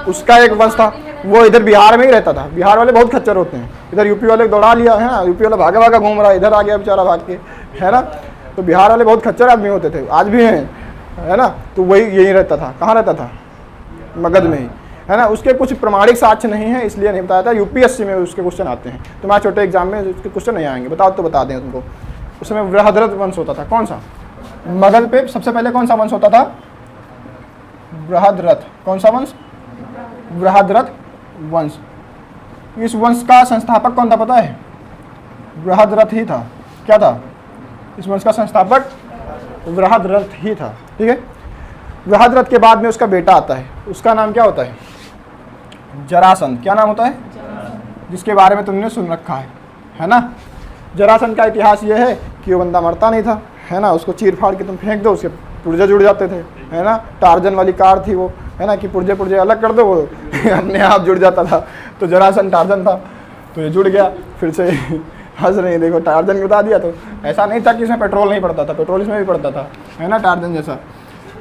उसका एक वंश था, वो इधर बिहार में ही रहता था। बिहार वाले बहुत खच्चर होते हैं। इधर यूपी वाले को दौड़ा लिया, है ना, यूपी वाला भागा भागा घूम रहा है, इधर आ गया बेचारा भाग के, है ना। तो बिहार वाले बहुत खच्चर आदमी होते थे, आज भी हैं, है ना। तो वही यही रहता था। कहाँ रहता था? मगध में ही, है ना। उसके कुछ प्रमाणिक साक्ष्य नहीं है इसलिए नहीं बताया था। यूपीएससी में उसके क्वेश्चन आते हैं, तुम्हारे छोटे एग्जाम में उसके क्वेश्चन नहीं आएंगे। बताओ तो बता दें तुमको। उसमें बृहद्रथ वंश होता था। कौन सा? मगध पे सबसे पहले कौन सा वंश होता था? बृहद्रथ। कौन सा वंश? बृहद्रथ वंश। इस वंश का संस्थापक कौन था पता है? बृहद्रथ ही था। क्या था? इस वंश का संस्थापक बृहद्रथ ही था। ठीक है। बृहद्रथ के बाद में उसका बेटा आता है, उसका नाम क्या होता है? जरासंध। क्या नाम होता है? जिसके बारे में तुमने सुन रखा है ना। जरासंध का इतिहास ये है कि वो बंदा मरता नहीं था, है ना। उसको चीर फाड़ के तुम फेंक दो, उसके पुर्जे जुड़ जाते थे, है ना। टार्जन वाली कार थी वो, है ना, कि पुर्जे पुर्जे अलग कर दो, वो अपने आप जुड़ जाता था। तो जरासंध टार्जन था, तो ये जुड़ गया। फिर से हंस रहे हैं, देखो टार्जन बता दिया। तो ऐसा नहीं था कि इसमें पेट्रोल नहीं पड़ता था, पेट्रोल इसमें भी पड़ता था, है ना, टार्जन जैसा।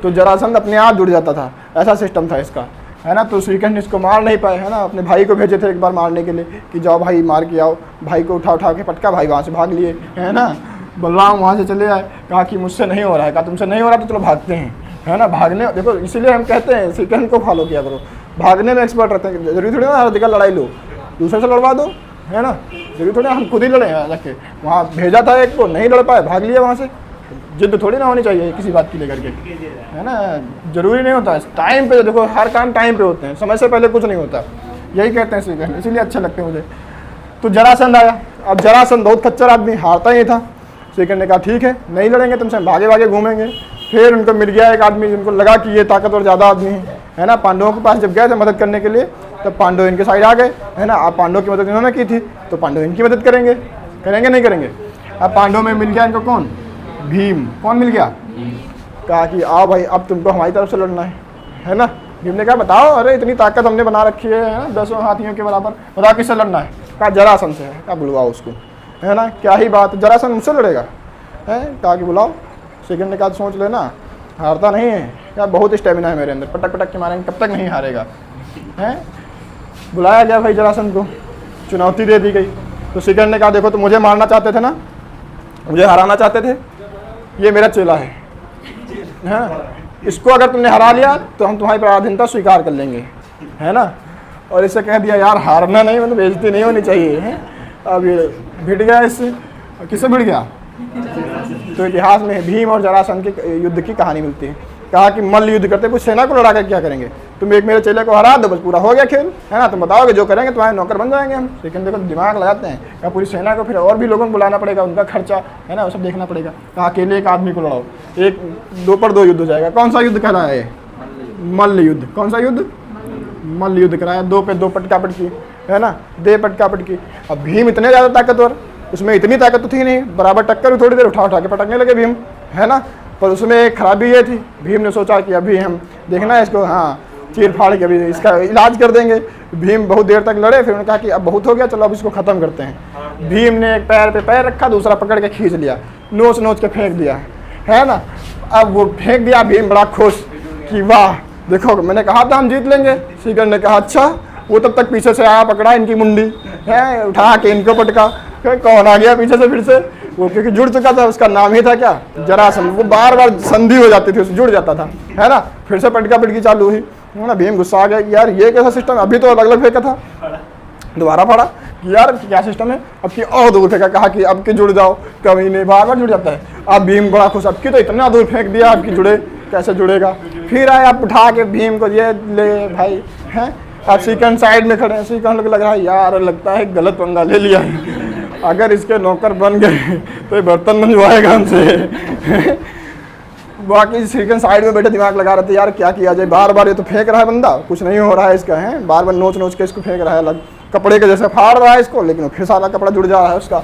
तो जरासंध अपने आप जुड़ जाता था, ऐसा सिस्टम था इसका, है ना। तो श्रीकृष्ण इसको मार नहीं पाए, है ना। अपने भाई को भेजे थे एक बार मारने के लिए कि जाओ भाई मार के आओ। भाई को उठा उठा के पटका, भाई वहाँ से भाग लिए, है ना। बलराम वहाँ से चले आए, कहा कि मुझसे नहीं हो रहा है। कहा तुमसे नहीं हो रहा तो चलो भागते हैं, है ना। भागने, देखो इसीलिए हम कहते हैं श्रीकृष्ण को फॉलो किया करो। भागने में एक्सपर्ट रहते हैं। जरूरी थोड़ी ना हर जगह लड़ाई लो, दूसरे से लड़वा दो, है ना। जरूरी थोड़ी हम खुद ही लड़े जाके। वहाँ भेजा था एक को, नहीं लड़ पाए, भाग लिया वहाँ से। जिद थोड़ी ना होनी चाहिए किसी बात की लेकर के, है ना। जरूरी नहीं होता है टाइम पे। देखो हर काम टाइम पे होते हैं, समय से पहले कुछ नहीं होता। यही कहते हैं श्रीकृष्ण, इसीलिए अच्छे लगते हैं मुझे। तो जरासंध आया। अब जरासंध बहुत खच्चर आदमी, हारता ही था। श्रीकृष्ण ने कहा ठीक है, नहीं लड़ेंगे तुमसे, भागे भागे घूमेंगे। फिर उनको मिल गया एक आदमी जिनको लगा कि ये ताकतवर ज़्यादा आदमी है ना। पांडवों के पास जब गए थे मदद करने के लिए, तब पांडव इनके साइड आ गए, है ना। अब पांडवों की मदद इन्होंने की थी तो पांडव इनकी मदद करेंगे, करेंगे नहीं करेंगे। अब पांडवों में मिल गया इनको कौन? भीम। कौन मिल गया? कहा कि आओ भाई अब तुमको हमारी तरफ से लड़ना है ना। भीम ने कहा बताओ, अरे इतनी ताकत हमने बना रखी है 10 हाथियों के बराबर, बताओ किससे लड़ना है? कहा जरासंध से। कहा बुलवाओ उसको, है ना, क्या ही बात, जरासंध मुझसे लड़ेगा है? कहा कि बुलाओ। सेकंड ने कहा सोच लेना, हारता नहीं है, क्या बहुत स्टेमिना है मेरे अंदर, पटक पटक के मारेंगे कब तक नहीं हारेगा है। बुलाया गया भाई जरासंध को, चुनौती दे दी गई। तो सेकंड ने कहा देखो तो मुझे मारना चाहते थे ना, मुझे हराना चाहते थे, ये मेरा चेला है, इसको अगर तुमने हरा लिया तो हम तुम्हारी पराधीनता स्वीकार कर लेंगे, है ना। और इसे कह दिया यार हारना नहीं, मतलब बेइज्जती नहीं होनी चाहिए है। अब ये भिड़ गया, इससे किससे भिड़ गया? तो इतिहास में भीम और जरासंध के युद्ध की कहानी मिलती है। कहा कि मल्ल युद्ध करते कुछ सेना को लड़ा कर क्या करेंगे, तुम एक मेरे चेले को हरा दो, बस पूरा हो गया खेल, है ना, तुम बताओगे जो करेंगे तुम्हारे नौकर बन जाएंगे हम। लेकिन देखो दिमाग लगाते हैं, क्या पूरी सेना को फिर और भी लोगों को बुलाना पड़ेगा, उनका खर्चा, है ना, वो सब देखना पड़ेगा। कहा अकेले एक आदमी को लड़ाओ, एक 2 पर 2 युद्ध हो जाएगा। कौन सा युद्ध कराया है? मल्ल युद्ध। कौन सा युद्ध? मल्ल युद्ध कराया, 2 पे 2 पटका पटकी, है ना, दे पटका पटकी। अब भीम इतने ज़्यादा ताकतवर, उसमें इतनी ताकत तो थी नहीं, बराबर टक्कर, थोड़ी देर उठा उठा के पटकने लगे भीम, है ना। पर उसमें एक खराबी ये थी, भीम ने सोचा कि अभी हम देखना है इसको, हाँ चीर फाड़ के अभी इसका इलाज कर देंगे। भीम बहुत देर तक लड़े, फिर उन्होंने कहा कि अब बहुत हो गया, चलो अब इसको ख़त्म करते हैं। भीम ने एक पैर पे पैर रखा, दूसरा पकड़ के खींच लिया, नोच नोच के फेंक दिया, है ना। अब वो फेंक दिया, भीम बड़ा खुश कि वाह देखो मैंने कहा था हम जीत लेंगे। सेकंड ने कहा अच्छा। वो तब तक पीछे से आया, पकड़ा इनकी मुंडी, है, उठा के इनको पटका। कौन आ गया पीछे से फिर से? वो क्योंकि जुड़ चुका था, उसका नाम ही था क्या? जरासंध। वो बार बार संधि हो जाती थी, उससे जुड़ जाता था, है ना। फिर से पटका पटकी चालू हुई, है ना। भीम गुस्सा आ गया कि यार ये कैसा सिस्टम, अभी तो अलग अलग फेंका था, दोबारा पड़ा कि यार क्या सिस्टम है, अब की और दूर फेंका। कहा कि अब की जुड़ जाओ, कभी नहीं, बार बार जुड़ जाता है। अब भीम बड़ा खुश, अब की तो इतना दूर फेंक दिया, अब की जुड़े, कैसे जुड़ेगा। फिर आए, अब उठा के भीम को ये ले भाई, हैं। अब सेकंड साइड में खड़े हैं, सेकंड लग रहा है यार लगता है गलत पंगा ले लिया है, अगर इसके नौकर बन गए तो ये बर्तन मंजवाएगा हमसे। बाकी सेकंड साइड में बैठे दिमाग लगा रहे थे यार क्या किया जाए, बार बार ये तो फेंक रहा है बंदा, कुछ नहीं हो रहा है इसका, है बार बार नोच नोच के इसको फेंक रहा है, अलग कपड़े के जैसे फाड़ रहा है इसको, लेकिन फिर सारा कपड़ा जुड़ जा रहा है उसका,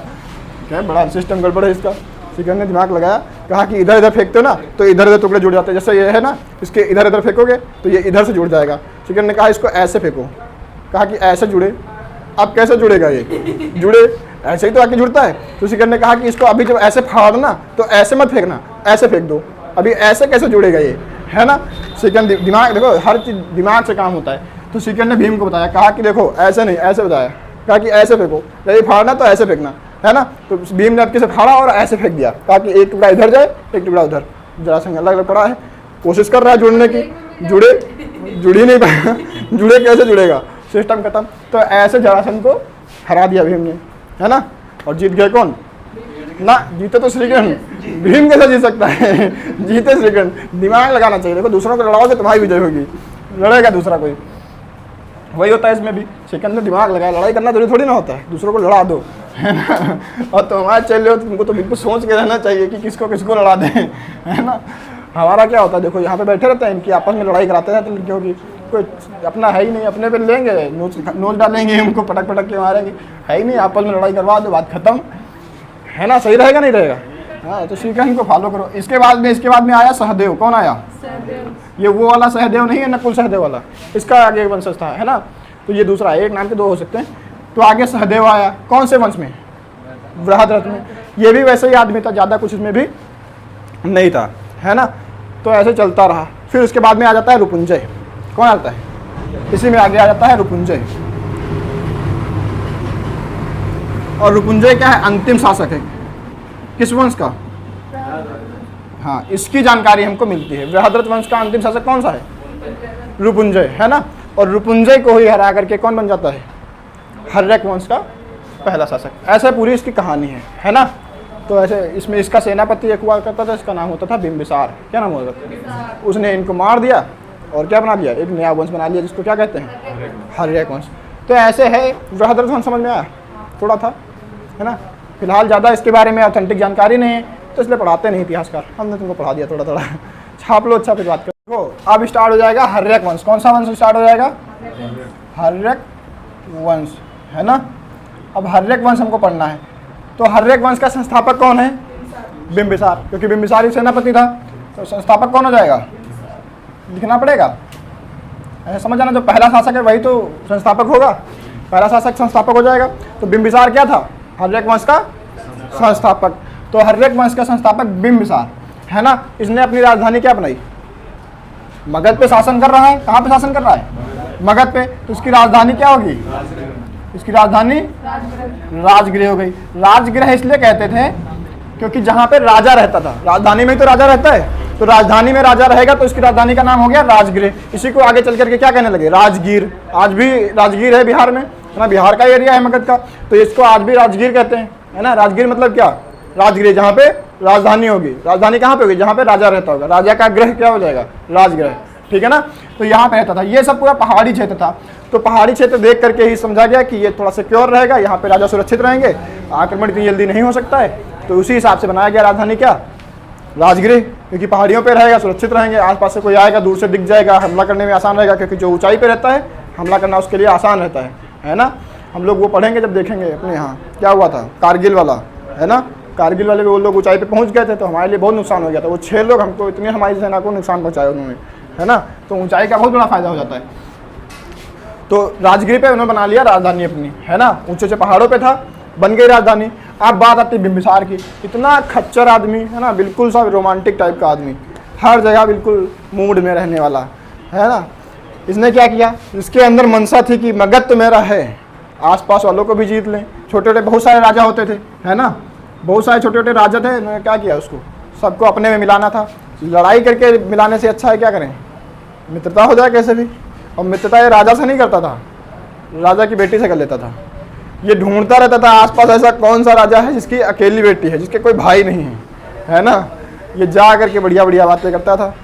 क्या बड़ा सिस्टम गड़बड़ है इसका। सेकंड ने दिमाग लगाया, कहा कि इधर इधर फेंकते हो ना तो इधर इधर टुकड़े जुड़ जाते हैं, जैसे ये है ना, इसके इधर इधर फेंकोगे तो ये इधर से जुड़ जाएगा। सेकंड ने कहा इसको ऐसे फेंको, कहा कि ऐसे जुड़े। अब कैसे जुड़ेगा ये? जुड़े ऐसे ही तो आके जुड़ता है। तो सेकंड ने कहा कि इसको अभी जब ऐसे फाड़ना तो ऐसे मत फेंकना, ऐसे फेंक दो, अभी ऐसे कैसे जुड़ेगा ये, है ना। सेकंड दिमाग देखो, हर चीज दिमाग से काम होता है। तो सेकंड ने भीम को बताया, कहा कि देखो ऐसे नहीं, ऐसे बताया, कहा कि ऐसे फेंको, यदि फाड़ना तो ऐसे फेंकना, है ना। तो भीम ने आपके से फाड़ा और ऐसे फेंक दिया, कहा कि एक टुकड़ा इधर जाए, एक टुकड़ा उधर। जरासंध अलग अलग पड़ा है, कोशिश कर रहा है जुड़ने की, जुड़ ही नहीं पाया। जुड़े कैसे जुड़ेगा, सिस्टम खत्म। तो ऐसे जरासंध को हरा दिया भीम ने, है ना। और जीत गए कौन? ना जीते तो श्रीकृष्ण, भीम कैसे जीत सकता है? जीते श्रीकृष्ण। दिमाग लगाना चाहिए, देखो दूसरों को लड़ाओगे तुम्हारी विजय होगी, लड़ेगा दूसरा कोई, वही होता है इसमें भी। सेकंड में दिमाग लगाया, लड़ाई करना जरूरी थोड़ी ना होता है, दूसरों को लड़ा दो, है ना। और तुम्हारे चल रहे हो तुमको तो बिल्कुल सोच के रहना चाहिए कि किसको किसको लड़ा दें, है ना। हमारा क्या होता है, देखो यहाँ पे बैठे रहते हैं, इनकी आपस में लड़ाई कराते रहते हैं लड़कियों की, कोई अपना है ही नहीं, अपने पे लेंगे नोच डालेंगे, उनको पटक पटक के मारेंगे, है ही नहीं, आपस में लड़ाई करवा दो, बात खत्म, है ना। सही रहेगा नहीं रहेगा? हाँ, तो श्रीकृष्ण को फॉलो करो। इसके बाद में आया सहदेव। कौन आया? ये वो वाला सहदेव नहीं है, नकुल सहदेव वाला, इसका आगे एक वंशज था, है ना। तो ये दूसरा है, एक नाम के 2 हो सकते हैं। तो आगे सहदेव आया, कौन से वंश में? बृहद्रथ में। ये भी वैसे ही आदमी था, ज़्यादा कुछ इसमें भी नहीं था, है ना। तो ऐसे चलता रहा। फिर उसके बाद में आ जाता है रुपुंजय। कौन आता है? इसी में आगे आ जाता है रुपुंजय। और रुपुंजय क्या है? अंतिम शासक है। किस वंश का? हाँ, इसकी जानकारी हमको मिलती है। बृहद्रथ वंश का अंतिम शासक कौन सा है? रुपुंजय, है ना। और रुपुंजय को ही हरा करके कौन बन जाता है? हर्यक वंश का पहला शासक। ऐसे पूरी इसकी कहानी है ना। तो ऐसे इसमें इसका सेनापति एक हुआ करता था, इसका नाम होता था बिंबिसार। क्या नाम होता था? उसने इनको मार दिया और क्या बना दिया? एक नया वंश बना लिया, जिसको क्या कहते हैं? हर्यक वंश। तो ऐसे है। बृहद्रथ वंश समझ में आया? थोड़ा था, है ना। फिलहाल ज़्यादा इसके बारे में ऑथेंटिक जानकारी नहीं है, तो इसलिए पढ़ाते नहीं इतिहासकार, हमने तुमको पढ़ा दिया थोड़ा थोड़ा। छाप लो, अच्छा फिर बात करो। अब स्टार्ट हो जाएगा हर्यक वंश। कौन सा वंश स्टार्ट हो जाएगा? हर्यक वंश, है ना। अब हर्यक वंश हमको पढ़ना है। तो हर्यक वंश का संस्थापक कौन है? बिंबिसार, क्योंकि बिंबिसार ही सेनापति था। तो संस्थापक कौन हो जाएगा? लिखना पड़ेगा, ऐसा समझ आना, जो पहला शासक है वही तो संस्थापक होगा, पहला शासक संस्थापक हो जाएगा। तो बिंबिसार क्या था? हर्यक वंश का संस्थापक। तो हर्यक वंश का संस्थापक बिंबिसार है ना। इसने अपनी राजधानी क्या बनाई? मगध पे शासन कर रहा है। कहाँ पे शासन कर रहा है? मगध पे। तो इसकी राजधानी क्या होगी? इसकी राजधानी राजगृह हो गई। राजगृह इसलिए कहते थे क्योंकि जहाँ पे राजा रहता था, राजधानी में तो राजा रहता है, तो राजधानी में राजा रहेगा तो इसकी राजधानी का नाम हो गया राजगृह। इसी को आगे चल करके क्या कहने लगे? राजगीर। आज भी राजगीर है बिहार में, है ना, बिहार का एरिया है मगध का, तो इसको आज भी राजगीर कहते हैं, है ना। राजगीर मतलब क्या? राजगृह, जहाँ पे राजधानी होगी। राजधानी कहाँ पे होगी? जहाँ पे राजा रहता होगा। राजा का गृह क्या हो जाएगा? राजगृह, ठीक है ना। तो यहाँ पे रहता था। ये सब पूरा पहाड़ी क्षेत्र था। तो पहाड़ी क्षेत्र देख करके ही समझा गया कि ये थोड़ा सिक्योर रहेगा, यहाँ पे राजा सुरक्षित रहेंगे, आक्रमण इतनी जल्दी नहीं हो सकता है। तो उसी हिसाब से बनाया गया राजधानी क्या? राजगृह, क्योंकि पहाड़ियों पे रहेगा, सुरक्षित रहेंगे, आसपास से कोई आएगा दूर से दिख जाएगा, हमला करने में आसान रहेगा, क्योंकि जो ऊंचाई पे रहता है हमला करना उसके लिए आसान रहता है ना। हम लोग वो पढ़ेंगे जब देखेंगे अपने यहाँ क्या हुआ था, कारगिल वाला, है ना। कारगिल वाले वो लोग ऊंचाई पे पहुंच गए थे तो हमारे लिए बहुत नुकसान हो गया था। वो 6 लोग हमको इतनी हमारी सेना को नुकसान पहुंचाया उन्होंने, है ना। तो ऊंचाई का बहुत बड़ा फायदा हो जाता है। तो राजगीर पे उन्होंने बना लिया राजधानी अपनी, है ना। ऊंचे ऊंचे पहाड़ों पे था, बन गई राजधानी। अब बात आती है बिंबिसार की। इतना खच्चर आदमी, है ना, बिल्कुल सा रोमांटिक टाइप का आदमी, हर जगह बिल्कुल मूड में रहने वाला, है ना। इसने क्या किया? इसके अंदर मनसा थी कि मगध तो मेरा है, आसपास वालों को भी जीत लें। छोटे छोटे बहुत सारे राजा होते थे, है ना, बहुत सारे छोटे छोटे राजा थे। उन्होंने क्या किया? उसको सबको अपने में मिलाना था। लड़ाई करके मिलाने से अच्छा है क्या करें? मित्रता हो जाए कैसे भी। और मित्रता ये राजा से नहीं करता था, राजा की बेटी से कर लेता था। ये ढूंढता रहता था आसपास ऐसा कौन सा राजा है जिसकी अकेली बेटी है, जिसके कोई भाई नहीं है ना। ये जा करके बढ़िया बढ़िया बातें करता था।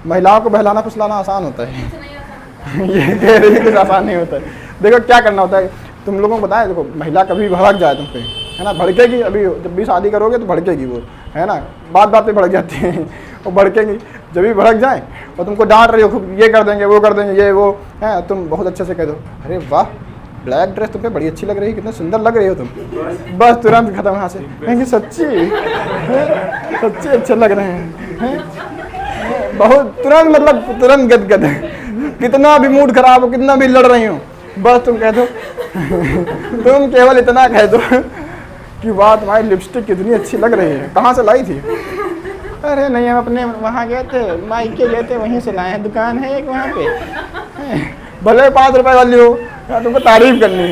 महिलाओं को बहलाना फुसलाना आसान होता है ये कह रही है कि आसान नहीं होता है। देखो क्या करना होता है, तुम लोगों को बताया, देखो महिला कभी भड़क जाए तुम पे, है ना, भड़केगी। अभी जब भी शादी करोगे तो भड़केगी वो, है ना, बात बात पे भड़क जाती है वो भड़केगी। जब भी भड़क जाए और तुमको डांट रही हो, ये कर देंगे, वो कर देंगे, ये वो है, तुम बहुत अच्छे से कह दो, अरे वाह ब्लैक ड्रेस तुम पे बड़ी अच्छी लग रही है, कितने सुंदर लग रही हो तुम, बस तुरंत खत्म यहाँ से। कहेंगे सच्ची सच्ची अच्छे लग रहे हैं बहुत, तुरंत मतलब तुरंत गदगद। कितना भी मूड खराब हो, कितना भी लड़ रही हो, बस तुम कह दो तुम केवल इतना कह दो कि वाह तुम्हारी लिपस्टिक कितनी अच्छी लग रही है, कहाँ से लाई थी? अरे नहीं हम अपने वहाँ गए थे, मायके गए थे, वहीं से लाए हैं, दुकान है एक वहाँ पे। भले 5 रुपए वाली हो, तुमको तारीफ करनी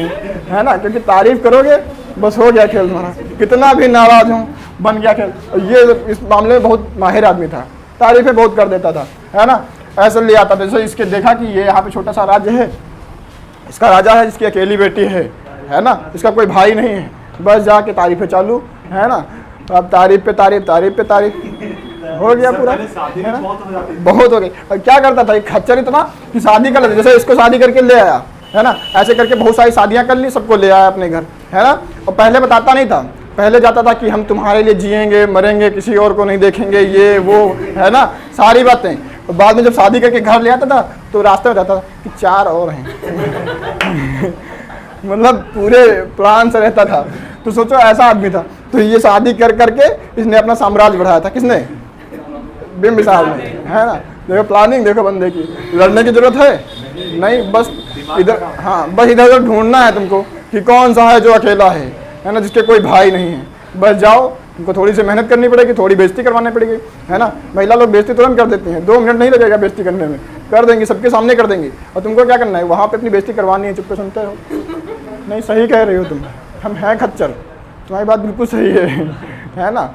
है ना, क्योंकि तारीफ करोगे बस हो गया खेल तुम्हारा। कितना भी नाराज हूँ बन गया खेल। और ये इस मामले में बहुत माहिर आदमी था, तारीफें बहुत कर देता था, है ना। ऐसे ले आता था, जैसे इसके देखा कि ये यहाँ पे छोटा सा राज्य है, इसका राजा है जिसकी अकेली बेटी है ना, इसका कोई भाई नहीं है, बस जाके तारीफें चालू, है ना। अब तारीफ पे तारीफ, तारीफ पे तारीफ, हो गया पूरा, है ना, बहुत हो गई। और क्या करता था एक खच्चर इतना कि शादी कर लेते, जैसे इसको शादी करके ले आया, है ना, ऐसे करके बहुत सारी शादियां कर ली, सबको ले आया अपने घर, है ना। और पहले बताता नहीं था, पहले जाता था कि हम तुम्हारे लिए जिएंगे मरेंगे, किसी और को नहीं देखेंगे, ये वो, है ना, सारी बातें। और बाद में जब शादी करके घर ले आता था तो रास्ते में रहता था कि 4 और हैं मतलब पूरे प्लान से रहता था। तो सोचो ऐसा आदमी था। तो ये शादी कर करके इसने अपना साम्राज्य बढ़ाया था, किसने? बिंबिसार ने, है ना। देखो प्लानिंग देखो बंदे की, लड़ने की जरूरत है नहीं, बस इधर, हाँ बस इधर उधर ढूंढना है तुमको कि कौन सा है जो अकेला है ना, जिसके कोई भाई नहीं है। बस जाओ, तुमको थोड़ी सी मेहनत करनी पड़ेगी, थोड़ी बेइज्जती करवानी पड़ेगी, है ना। महिला लोग बेइज्जती तुरंत कर देती हैं, 2 मिनट नहीं लगेगा बेइज्जती करने में, कर देंगी, सबके सामने कर देंगी। और तुमको क्या करना है, वहाँ पे अपनी बेइज्जती करवानी है, चुपके सुनते हो। नहीं सही कह रही हो तुम, हम हैं खच्चर, तुम्हारी बात बिल्कुल सही है ना।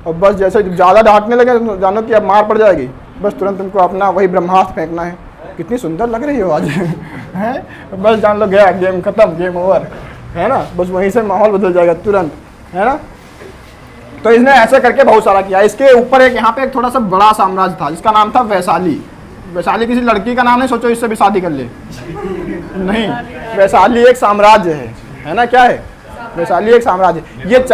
और बस जैसे ज़्यादा डांटने लगे तो जानो कि अब मार पड़ जाएगी, बस तुरंत तुमको अपना वही ब्रह्मास्त्र फेंकना है। कितनी सुंदर लग रही हो आज है, बस जान लो गया, गेम खत्म, गेम ओवर, है ना। बस वहीं से माहौल बदल जाएगा तुरंत, है ना। तो इसने ऐसे करके बहुत सारा किया। इसके ऊपर एक यहाँ पे एक थोड़ा सा बड़ा साम्राज्य था जिसका नाम था वैशाली। वैशाली किसी लड़की का नाम नहीं, सोचो इससे भी शादी कर ले नहीं, वैशाली एक साम्राज्य है ना। क्या है? वैशाली एक साम्राज्य। ये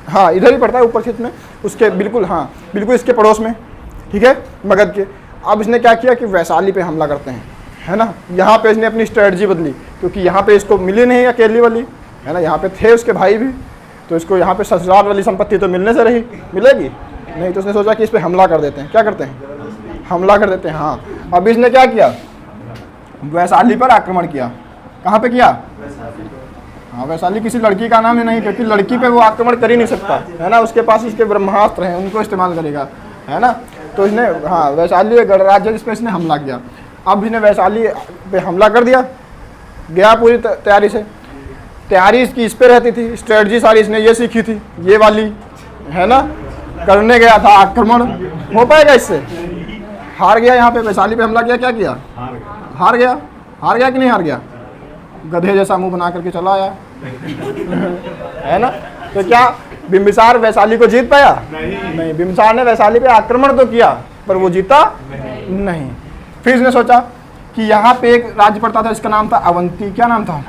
हाँ इधर ही पड़ता है ऊपर क्षेत्र में, उसके बिल्कुल, हाँ बिल्कुल इसके पड़ोस में, ठीक है, मगध के। अब इसने क्या किया कि वैशाली पे हमला करते हैं, है ना। यहाँ पे इसने अपनी स्ट्रेटजी बदली, क्योंकि यहाँ पे इसको मिली नहीं अकेली वाली, है ना, यहाँ पे थे उसके भाई भी, तो इसको यहाँ पे ससुराल वाली संपत्ति तो मिलने से रही, मिलेगी नहीं। तो उसने सोचा कि इस पर हमला कर देते हैं। क्या करते हैं? हमला कर देते हैं। हाँ अब इसने क्या किया, वैशाली पर आक्रमण किया। कहाँ पे किया? हाँ, वैशाली किसी लड़की का नाम ही नहीं, क्योंकि लड़की पे वो आक्रमण कर ही नहीं सकता, है ना। उसके पास उसके ब्रह्मास्त्र हैं, उनको इस्तेमाल करेगा, है ना। तो इसने, हाँ, वैशाली गणराज्य है जिस पर इसने हमला किया। अब इसने वैशाली पे हमला कर दिया, गया पूरी तैयारी से। तैयारी इसकी इस पे रहती थी, स्ट्रेटजी सारी इसने ये सीखी थी, ये वाली, है ना। करने गया था आक्रमण, हो पाएगा इससे? हार गया। यहाँ पे वैशाली पे हमला किया, क्या किया? हार गया। हार गया कि नहीं हार गया? गधे जैसा मुंह बना करके चला आया, है ना। तो क्या बिंबिसार वैशाली को जीत पाया? नहीं। बिंबिसार ने वैशाली पे आक्रमण तो किया, पर वो जीता नहीं। फिर इसने सोचा कि यहाँ पे एक राज्य पड़ता था, इसका नाम था अवंती। क्या नाम था?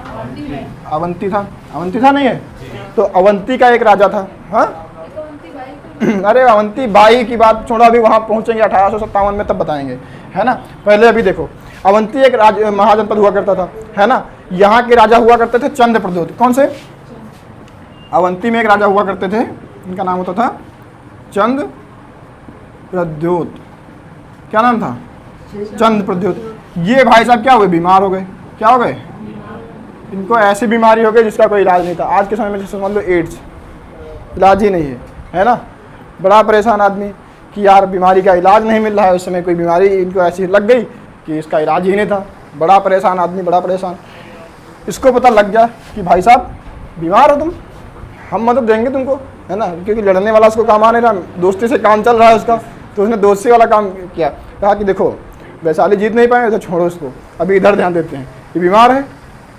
अवंती था। अवंती था नहीं है? तो अवंती का एक राजा था। हाँ, अरे अवंती बाई की बात छोड़ो, अभी वहाँ पहुँचेंगे 1857 में, तब बताएंगे, है ना। पहले अभी देखो, अवंती एक महाजनपद हुआ करता था, है ना। यहाँ के राजा हुआ करते थे चंद्र प्रद्योत। कौन से? अवंती में एक राजा हुआ करते थे, इनका नाम होता था चंद्र प्रद्योत। क्या नाम था? चंद्र प्रद्योत। ये भाई साहब क्या हुए? बीमार हो गए। क्या हो गए? इनको ऐसी बीमारी हो गई जिसका कोई इलाज नहीं था। आज के समय में जैसे समझ लो एड्स, इलाज ही नहीं है ना। बड़ा परेशान आदमी कि यार बीमारी का इलाज नहीं मिल रहा है। उस समय कोई बीमारी इनको ऐसी लग गई कि इसका इलाज ही नहीं था। बड़ा परेशान आदमी, बड़ा परेशान। इसको पता लग गया कि भाई साहब बीमार हो तुम, हम मदद देंगे तुमको, है ना। क्योंकि लड़ने वाला उसको काम आ नहीं रहा, दोस्ती से काम चल रहा है उसका। तो उसने दोस्ती वाला काम किया, कहा कि देखो वैशाली जीत नहीं पाए तो छोड़ो इसको, अभी इधर ध्यान देते हैं, ये बीमार है,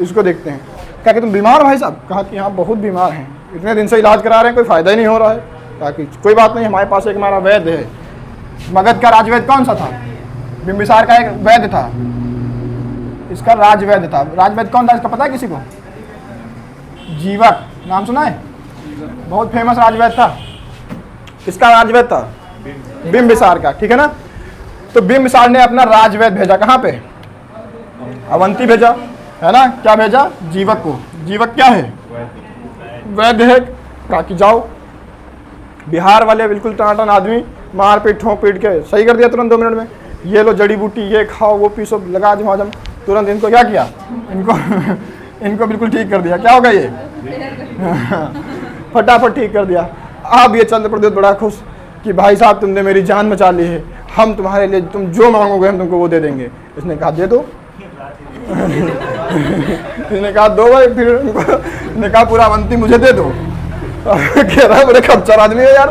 इसको देखते हैं। कहा कि तुम बीमार भाई साहब? कहा कि हाँ बहुत बीमार हैं, इतने दिन से इलाज करा रहे हैं, कोई फ़ायदा ही नहीं हो रहा है। कहा कि कोई बात नहीं, हमारे पास एक हमारा वैद्य है। मगध का राजवैद्य कौन सा था? बिंबिसार का एक वैद्य था, इसका राजवैद्य था। राजवैद्य कौन था इसका पता है किसी को? जीवक, नाम सुना है? बहुत फेमस राजवैद्य था। किसका राजवैद्य था? बिंबिसार का, ठीक है ना। तो बिंबिसार ने अपना राजवैद्य भेजा, कहाँ पे? अवंती भेजा, है ना। क्या भेजा? जीवक को। जीवक क्या है? वैद्य है। कहा कि जाओ। बिहार वाले बिल्कुल टनाटन आदमी, मार पीट ठोंक पीट के सही कर दिया तुरंत 2 मिनट में। ये लो जड़ी बूटी, ये खाओ, वो पीसो, लगा जमाजम, तुरंत इनको क्या किया? इनको बिल्कुल ठीक कर दिया। क्या होगा ये? फटाफट ठीक कर दिया। अब ये चंद्र प्रद्योत बड़ा खुश कि भाई साहब तुमने मेरी जान बचा ली है, हम तुम्हारे लिए तुम जो मांगोगे हम तुमको वो दे देंगे। इसने कहा दे दो। इसने कहा दो भाई। फिर इसने कहा पूरा अवंती मुझे दे दो। कह रहा बड़े खच्चर आदमी है यार,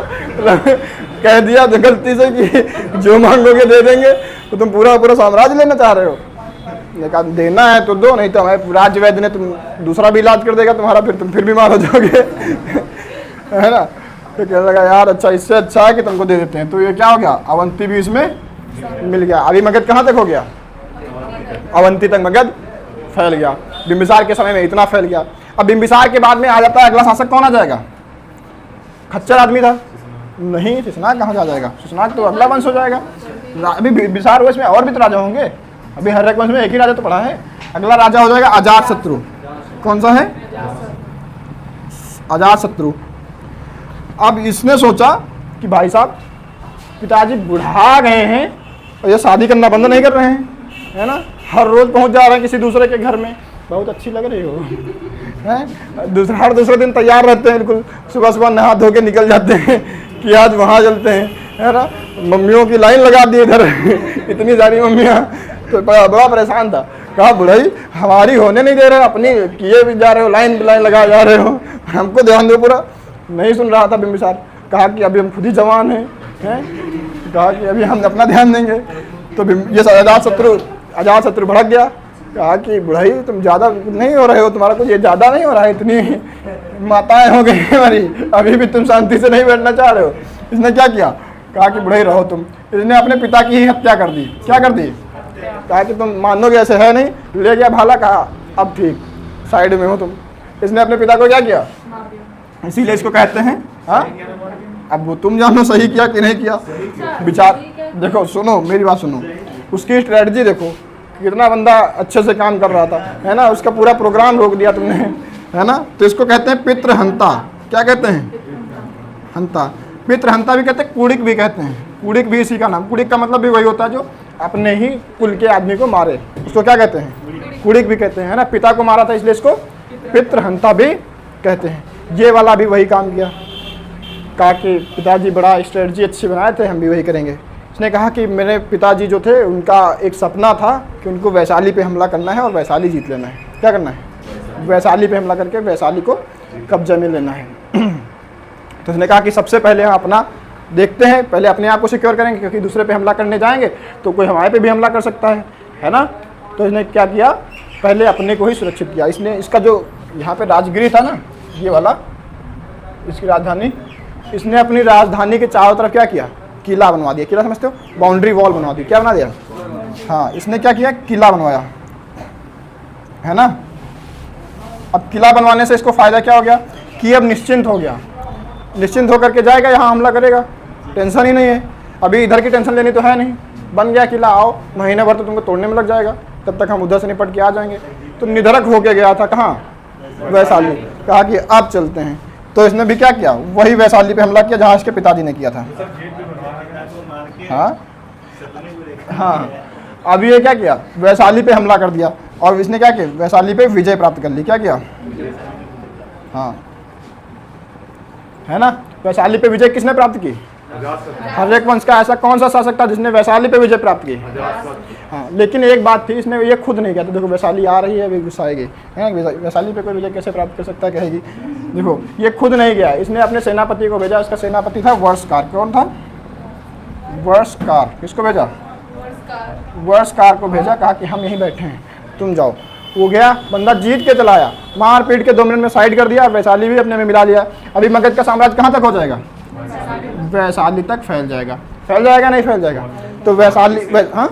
कह दिया तो गलती से कि जो मांगोगे दे देंगे, तो तुम पूरा पूरा साम्राज्य लेना चाह रहे हो। ने कहा देना है तो दो, नहीं तो हमारे राजवैद्य ने तुम दूसरा भी इलाज कर देगा तुम्हारा, फिर तुम फिर बीमार हो जाओगे। है ना। तो कहने लगा यार अच्छा, इससे अच्छा है कि तुमको दे देते हैं। तो ये क्या हो गया? अवंती भी इसमें मिल गया। अभी मगध कहाँ तक हो गया? अवंती तक मगध फैल गया। बिंबिसार के समय में इतना फैल गया। अब बिंबिसार के बाद में आ जाता है अगला शासक कौन आ जाएगा? खच्चर आदमी था नहीं, शिशुनाग कहाँ जा जाएगा? शिशुनाग तो अगला वंश हो जाएगा। अभी बिंबिसार वंश में और भी तो राजा होंगे, अभी हर एक वंश में एक ही राजा तो पड़ा है। अगला राजा हो जाएगा अजातशत्रु। कौन सा है? अजातशत्रु। अब इसने सोचा कि भाई साहब पिताजी बुढ़ा गए हैं और ये शादी करना बंद नहीं कर रहे हैं, है ना। हर रोज पहुंच जा रहे हैं किसी दूसरे के घर में। बहुत अच्छी लग रही हो, हैं। हर दूसरे दिन तैयार रहते हैं, बिल्कुल सुबह सुबह नहा धो के निकल जाते हैं कि आज वहाँ चलते हैं, है ना। मम्मियों की लाइन लगा दी इधर। इतनी सारी मम्मियाँ, तो बड़ा परेशान था। कहा बुढ़ाई हमारी होने नहीं दे रहे, अपनी किए भी जा रहे हो, लाइन लगा जा रहे हो, हमको ध्यान दो पूरा। नहीं सुन रहा था बिंबिसार। कहा कि अभी हम खुद ही जवान हैं, कहा कि अभी हम अपना ध्यान देंगे। तो ये अजातशत्रु भड़क गया। कहा कि बुढ़ाई तुम ज़्यादा नहीं हो रहे हो, तुम्हारा कुछ ये ज़्यादा नहीं हो रहा है, इतनी माताएं हो गई हमारी, अभी भी तुम शांति से नहीं बैठना चाह रहे हो। इसने क्या किया? कहा कि बुढ़ाई रहो तुम। इसने अपने पिता की ही हत्या कर दी। क्या कर दी? कहा कि तुम मानोगे ऐसे है नहीं, ले गया भाला। कहा अब ठीक साइड में हो तुम। इसने अपने पिता को क्या किया? इसीलिए इसको कहते हैं, हाँ अब वो तुम जानो सही किया कि नहीं किया। विचार देखो, सुनो मेरी बात सुनो, उसकी स्ट्रेटजी देखो, कितना बंदा अच्छे से काम कर रहा था, है ना। उसका पूरा प्रोग्राम रोक दिया तुमने, है ना। तो इसको कहते हैं पितृहंता। क्या कहते हैं? हंता। पितृहंता भी कहते हैं, कुड़िक भी कहते हैं। कुड़िक भी इसी का नाम। कुड़िक का मतलब भी वही होता है जो अपने ही कुल के आदमी को मारे, उसको क्या कहते हैं? कुड़िक भी कहते हैं, है ना। पिता को मारा था इसलिए इसको पितृहंता भी कहते हैं। ये वाला भी वही काम किया, कहा कि पिताजी बड़ा स्ट्रेटजी अच्छी बनाए थे, हम भी वही करेंगे। इसने कहा कि मेरे पिताजी जो थे उनका एक सपना था कि उनको वैशाली पे हमला करना है और वैशाली जीत लेना है। क्या करना है? वैशाली पे हमला करके वैशाली को कब्जा में लेना है। तो उसने कहा कि सबसे पहले हम अपना देखते हैं, पहले अपने आप को सिक्योर करेंगे, क्योंकि दूसरे पे हमला करने जाएंगे तो कोई हमारे पे भी हमला कर सकता है ना। तो इसने क्या किया, पहले अपने को ही सुरक्षित किया। इसने इसका जो यहाँ पे राजगिरी था ना, ये वाला इसकी राजधानी, इसने अपनी राजधानी के चारों तरफ क्या किया? किला बनवा दिया। किला समझते हो? बाउंड्री वॉल बनवा दी। क्या बना दिया? हाँ, इसने क्या किया? किला बनवाया, है ना। अब किला बनवाने से इसको फायदा क्या हो गया कि अब निश्चिंत हो गया, निश्चिंत होकर के जाएगा, यहाँ हमला करेगा, टेंशन ही नहीं है। अभी इधर की टेंशन लेनी तो है नहीं, बन गया किला, आओ महीने भर तो तुमको तोड़ने में लग जाएगा, तब तक हम उधर से निपट के आ जाएंगे। तो निधड़क होके गया था कहाँ? वैशाली। कहा कि अब चलते हैं। तो इसने भी क्या किया? वही वैशाली पे हमला किया जहाँ इसके पिताजी ने किया था। हाँ, अब ये क्या किया? वैशाली पे हमला कर दिया और इसने क्या किया? वैशाली पे विजय प्राप्त कर ली। क्या किया? हाँ, है ना। वैशाली पे विजय किसने प्राप्त की? हर्षक वंश का ऐसा कौन सा शासक था जिसने वैशाली पे विजय प्राप्त की? हाँ, लेकिन एक बात थी, इसने ये खुद नहीं किया था। देखो वैशाली आ रही है, अभी घुसाएगी, है वैशाली पे कोई विजय कैसे प्राप्त कर सकता है, कहेगी। देखो ये खुद नहीं गया, इसने अपने सेनापति को भेजा। इसका सेनापति था वर्षकार। कौन था? वर्षकार। किसको भेजा? वर्षकार को भेजा। कहा कि हम यहीं बैठे हैं, तुम जाओ। वो गया, बंदा जीत के चला आया, मार पीट के 2 मिनट में साइड कर दिया, वैशाली भी अपने में मिला लिया। अभी मगध का साम्राज्य कहाँ तक हो जाएगा? वैशाली तक फैल जाएगा। फैल जाएगा नहीं फैल जाएगा? तो वैशाली हाँ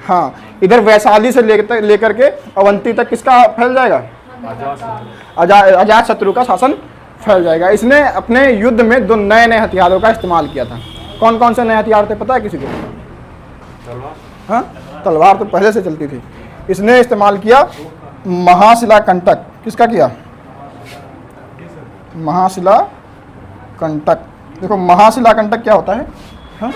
हाँ, इधर वैशाली से लेकर के अवंती तक किसका फैल जाएगा? अजात शत्रु का शासन फैल जाएगा। इसने अपने युद्ध में 2 नए हथियारों का इस्तेमाल किया था। कौन कौन से नए हथियार थे पता है किसी को? हाँ, तलवार तो पहले से चलती थी। इसने इस्तेमाल किया महाशिला कंटक। किसका किया? महाशिला कंटक। देखो महाशिला कंटक क्या होता है? हाँ?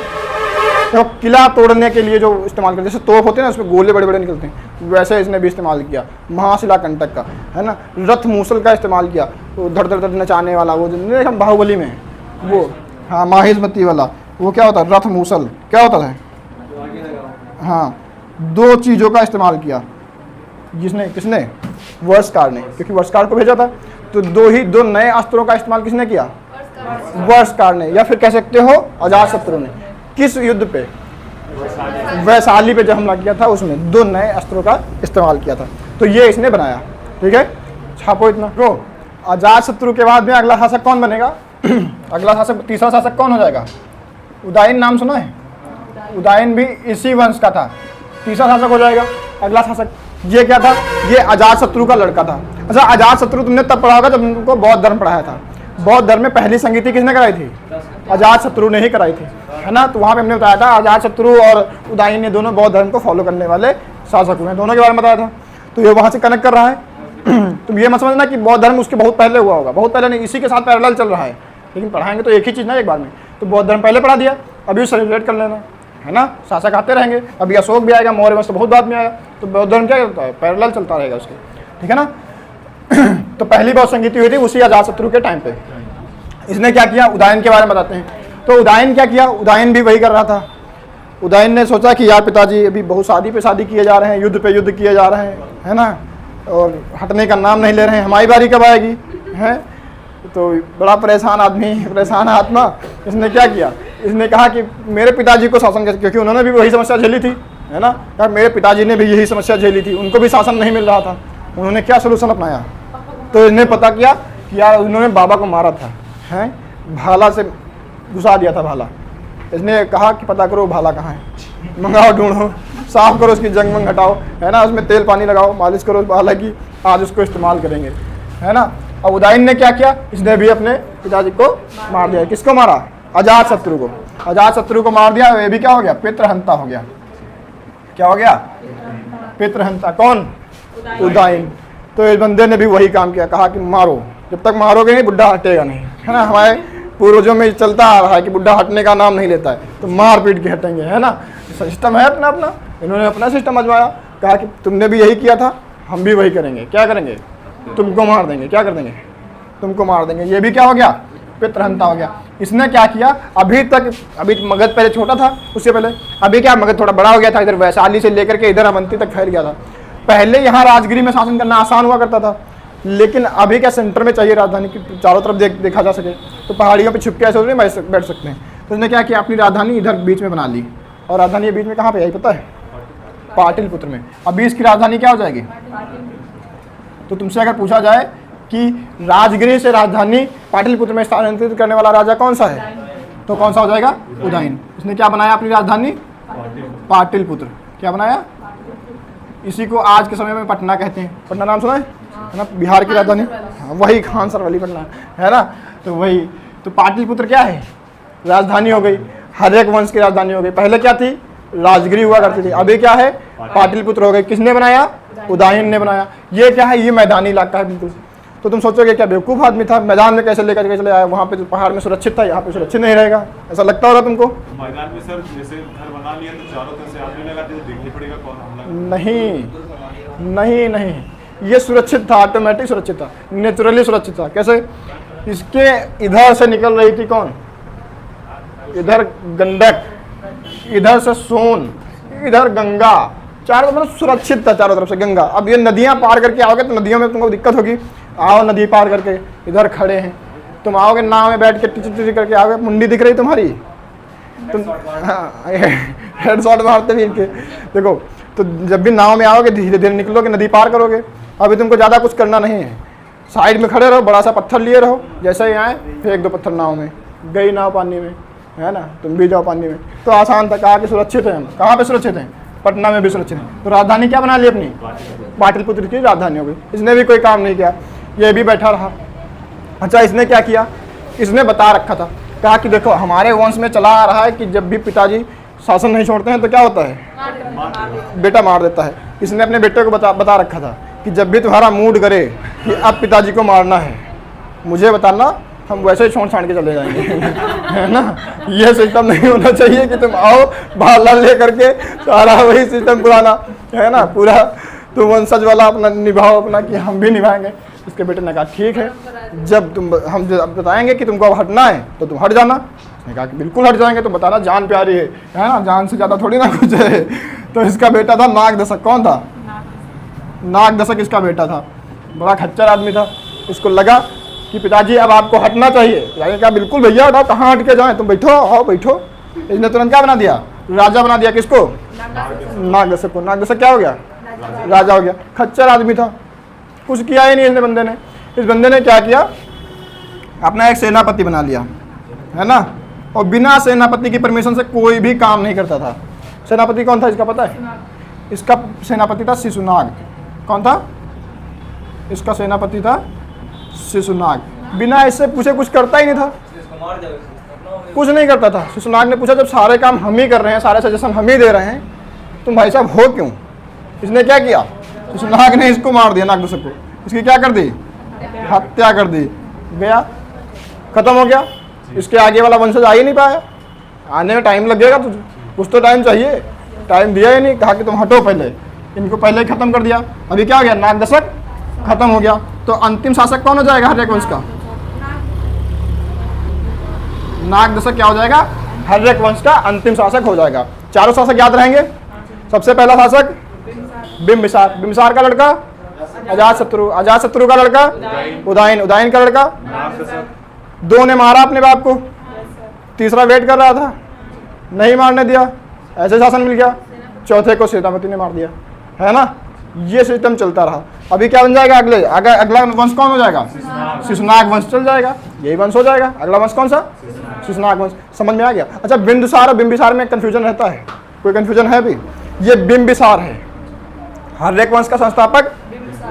तो किला तोड़ने के लिए जो इस्तेमाल करते हैं, जैसे तोप होते हैं ना, उसमें गोले बड़े बड़े निकलते हैं, वैसे इसने भी इस्तेमाल किया महाशिला कंटक का, है ना। रथ मूसल का इस्तेमाल किया, तो धड़ धड़ धड़ नचाने वाला, वो जो हम बाहुबली में वो, हाँ माहिष्मती वाला, वो क्या होता है? रथ मूसल। क्या होता है? हाँ, 2 चीज़ों का इस्तेमाल किया। जिसने किसने? वर्षकार ने, क्योंकि वर्षकार को भेजा था। तो 2 नए अस्त्रों का इस्तेमाल किसने किया? वर्षकार ने, या फिर कह सकते हो अजातशत्रु ने। किस युद्ध पे? वैशाली पे जब हमला किया था, उसमें 2 नए अस्त्रों का इस्तेमाल किया था। तो ये इसने बनाया। ठीक है, छापो इतना। तो अजातशत्रु के बाद में अगला शासक कौन बनेगा? अगला शासक, तीसरा शासक कौन हो जाएगा? उदयन। नाम सुना है? उदयन भी इसी वंश का था। तीसरा शासक हो जाएगा अगला शासक। ये क्या था? ये अजातशत्रु का लड़का था। अच्छा, अजातशत्रु तुमने तब पढ़ा होगा जब तुमको बौद्ध धर्म पढ़ाया था। बौद्ध धर्म में पहली संगीति किसने कराई थी? अजातशत्रु ने ही कराई थी, है ना। तो वहाँ पे हमने बताया था अजातशत्रु और उदयन ने दोनों बौद्ध धर्म को फॉलो करने वाले शासक हुए, दोनों के बारे में बताया था। तो ये वहाँ से कनेक्ट कर रहा है। तुम ये मत समझना कि बौद्ध धर्म उसके बहुत पहले हुआ होगा, बहुत पहले नहीं, इसी के साथ पैरेलल चल रहा है। लेकिन पढ़ाएंगे तो एक ही चीज़ ना एक बार में। तो बौद्ध धर्म पहले पढ़ा दिया, अभी उससे रिलेट कर लेना, है ना। शासक आते रहेंगे, अभी अशोक भी आएगा, मौर्य वंश तो बहुत बाद में आएगा। तो बौद्ध धर्म क्या करता है? पैरेलल चलता रहेगा उसके, ठीक है ना। तो पहली बौद्ध संगीति हुई थी उसी अजातशत्रु के टाइम पे। इसने क्या किया? उदयन के बारे में बताते हैं। तो उदयन क्या किया? उदयन भी वही कर रहा था। उदयन ने सोचा कि यार पिताजी अभी बहुत शादी पे शादी किए जा रहे हैं, युद्ध पे युद्ध किए जा रहे हैं, है ना, और हटने का नाम नहीं ले रहे हैं, हमारी बारी कब आएगी, है। तो बड़ा परेशान आदमी, परेशान आत्मा। इसने क्या किया? इसने कहा कि मेरे पिताजी को शासन कैसे, क्योंकि उन्होंने भी वही समस्या झेली थी, है ना। यार मेरे पिताजी ने भी यही समस्या झेली थी, उनको भी शासन नहीं मिल रहा था। उन्होंने क्या सोल्यूशन अपनाया? तो इन्हें पता किया कि यार उन्होंने बाबा को मारा था, हैं, भाला से घुसा दिया था भाला। इसने कहा कि पता करो भाला कहाँ है, मंगाओ, ढूंढो, साफ करो, उसकी जंग मंग हटाओ, है ना, उसमें तेल पानी लगाओ, मालिश करो उस भाला की, आज उसको इस्तेमाल करेंगे, है ना। अब उदयन ने क्या किया? इसने भी अपने पिताजी को मार दिया। किसको मारा? अजातशत्रु को। अजातशत्रु को मार दिया। ये भी क्या हो गया? पितृहंता हो गया। क्या हो गया? पितृहंता। कौन? उदयन। तो इस बंदे ने भी वही काम किया, कहा कि मारो, जब तक मारोगे नहीं बुढ़ा हटेगा नहीं, है ना। हमारे पूर्वजों में चलता आ रहा है कि बुढ़ा हटने का नाम नहीं लेता है, तो मार पीट के हटेंगे, है ना। सिस्टम है अपना अपना, इन्होंने अपना सिस्टम आजमाया, कहा कि तुमने भी यही किया था, हम भी वही करेंगे। क्या करेंगे? तुमको मार देंगे। क्या कर देंगे? तुमको मार देंगे। ये भी क्या हो गया? पितृहंता हो गया। इसने क्या किया? अभी मगध पहले छोटा था, उससे पहले अभी क्या मगध थोड़ा बड़ा हो गया था, इधर वैशाली से लेकर के इधर अवंती तक फैल गया था। पहले यहाँ राजगिरी में शासन करना आसान हुआ करता था, लेकिन अभी क्या सेंटर में चाहिए राजधानी की चारों तरफ देखा जा सके, तो पहाड़ियों पे छुप के ऐसे नहीं बैठ सकते हैं। तो उसने क्या किया? अपनी राजधानी इधर बीच में बना ली। और राजधानी बीच में कहाँ पे आई पता है? पाटलिपुत्र में। अभी इसकी राजधानी क्या हो जाएगी? तो तुमसे अगर पूछा जाए कि राजगिरी से राजधानी पाटलिपुत्र में स्थानांतरित करने वाला राजा कौन सा है, तो कौन सा हो जाएगा? उदयन। इसने क्या बनाया? अपनी राजधानी पाटलिपुत्र। क्या बनाया? इसी को आज के समय में पटना कहते हैं। पटना नाम सुना है ना? बिहार की राजधानी, हाँ, वही खानसर वाली पटना है ना। तो वही, तो पाटलिपुत्र क्या है? राजधानी हो गई, हर एक वंश की राजधानी हो गई। पहले क्या थी? राजगिरी हुआ करती थी, अभी क्या है? पाटलिपुत्र हो गई। किसने बनाया? उदयन ने बनाया। ये क्या है? ये मैदानी इलाका है बिल्कुल। तो तुम सोचोगे क्या बेवकूफ़ आदमी था, मैदान में कैसे लेकर के चले आया? वहाँ पे तो पहाड़ में सुरक्षित था, यहाँ पे सुरक्षित नहीं रहेगा, ऐसा लगता होगा तुमको? मैदान में सर जैसे घर बना लिया तो चारों तरफ से आदमी लगा दिया, देखना पड़ेगा कौन हमला। नहीं, ये सुरक्षित था, ऑटोमेटिक सुरक्षित था, नेचुरली सुरक्षित था। कैसे? इसके इधर से निकल रही थी कौन? इधर गंडक, इधर से सोन, इधर गंगा, चारों मतलब सुरक्षित था चारों तरफ से गंगा। अब ये नदियां पार करके आओगे तो नदियों में तुमको दिक्कत होगी। आओ नदी पार करके, इधर खड़े हैं, तुम आओगे नाव में बैठ के टिची करके आओगे, मुंडी दिख रही तुम्हारी, तुम हेड शॉट मारते भी इनके। देखो, तो जब भी नाव में आओगे धीरे धीरे निकलोगे, नदी पार करोगे। अभी तुमको ज़्यादा कुछ करना नहीं है, साइड में खड़े रहो, बड़ा सा पत्थर लिए रहो, जैसे ही आए फेंक दो पत्थर नाव में, गई नाव पानी में, है ना, तुम भी जाओ पानी में। तो आसान था। कहा कि सुरक्षित है हम। कहाँ पे सुरक्षित हैं? पटना में भी सुरक्षित है। तो राजधानी क्या बना ली अपनी? पाटलिपुत्र की राजधानी हो गई। इसने भी कोई काम नहीं किया, ये भी बैठा रहा। अच्छा, इसने क्या किया? इसने बता रखा था, कहा कि देखो हमारे वंश में चला आ रहा है कि जब भी पिताजी शासन नहीं छोड़ते हैं तो क्या होता है? बेटा मार देता है। इसने अपने बेटे को बता रखा था कि जब भी तुम्हारा मूड करे कि अब पिताजी को मारना है, मुझे बताना, हम वैसे ही छोड़ छाड़ के चले जाएंगे। है ना? ये सिस्टम नहीं होना चाहिए कि तुम आओ भाला ले करके, सारा वही सिस्टम पुराना, है ना, पूरा तुम वंशज वाला अपना निभाओ अपना कि हम भी निभाएंगे। उसके बेटे ने कहा ठीक है, जब हम बताएंगे कि तुमको अब हटना है तो तुम हट जाना। उसने कहा कि बिल्कुल हट जाएंगे, तो बताना जान प्यारी है ना, जान से ज़्यादा थोड़ी ना कुछ है। तो इसका बेटा था नागदशक। कौन था? नागदशक इसका बेटा था। बड़ा खच्चर आदमी था। इसको लगा कि पिताजी अब आपको हटना चाहिए। पिताजी कहा बिल्कुल भैया हटाओ, कहाँ हट के जाएं, तुम बैठो, आओ बैठो। इसने तुरंत क्या बना दिया? राजा बना दिया। किसको? नागदशक को। नागदशक क्या हो गया? राजा हो गया। खच्चर आदमी था, कुछ किया ही नहीं इसने बंदे ने। इस बंदे ने क्या किया? अपना एक सेनापति बना लिया, है ना, और बिना सेनापति की परमिशन से कोई भी काम नहीं करता था। सेनापति कौन था इसका पता है? इसका सेनापति था शिशुनाग। कौन था? इसका सेनापति था शिशुनाग। बिना इससे पूछे कुछ करता ही नहीं था, कुछ नहीं करता था। शिशुनाग ने पूछा, जब सारे काम हम ही कर रहे हैं, सारे सजेशन हम ही दे रहे हैं, तुम भाई साहब हो क्यों? इसने क्या किया? शिशुनाग ने इसको मार दिया, नागदशक को। इसकी क्या कर दी? हत्या कर दी। गया, खत्म हो गया। इसके आगे वाला वंशज आ ही नहीं पाया। आने में टाइम लगेगा, तुझे कुछ तो टाइम चाहिए। टाइम दिया ही नहीं, कहा कि तुम हटो पहले। इनको पहले ही खत्म कर दिया। अभी क्या हो गया? नागदशक खत्म हो गया। तो अंतिम शासक कौन हो जाएगा हर एक वंश का? नागदशक क्या हो जाएगा? हर एक वंश का अंतिम शासक हो जाएगा। चारों शासक याद रहेंगे। सबसे पहला शासक बिंबिसार। बिंबिसार का लड़का अजातशत्रु। अजातशत्रु का लड़का उदयन। उदयन का लड़का दो ने मारा अपने बाप को, तीसरा वेट कर रहा था, नहीं मारने दिया, ऐसे शासन मिल गया। चौथे को सेनापति ने मार दिया, है ना। ये सिस्टम चलता रहा। अभी क्या बन जाएगा? अगला वंश कौन हो जाएगा? शिशुनाग वंश चल जाएगा। यही वंश हो जाएगा। अगला वंश कौन सा? शिशुनाग वंश। समझ में आ गया? अच्छा, बिंदुसार और बिंबिसार में कन्फ्यूजन रहता है, कोई कन्फ्यूजन है भी? ये बिंबिसार है, हर एक वंश का संस्थापक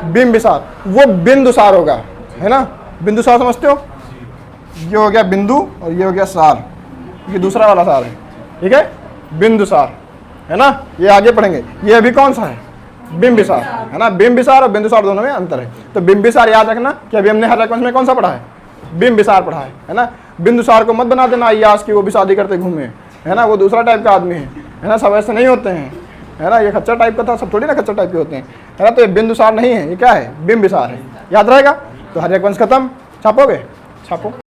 बिंबिसार, वो बिंदुसार होगा, है ना। बिंदुसार समझते हो? ये हो गया बिंदु और ये हो गया सार, ये दूसरा वाला सार है, ठीक है, बिंदुसार, है ना। ये आगे पढ़ेंगे। ये अभी कौन सा है? बिंबिसार, है ना। बिंबिसार और बिंदुसार दोनों में अंतर है। तो बिंबिसार याद रखना कि अभी हमने हर एक वंश में कौन सा पढ़ा है? बिंबिसार पढ़ा है ना। बिंदुसार को मत बना देना अय्यास की वो भी शादी करते घूमे, है ना, वो दूसरा टाइप का आदमी है ना, सब ऐसे नहीं होते हैं, है ना, ये खच्चर टाइप का था, सब थोड़ी ना खच्चर टाइप के होते हैं, है ना। तो ये बिंदुसार नहीं है, ये क्या है, बिंबिसार है, याद रहेगा। तो हर्यक वंश खत्म, छापोगे, छापो।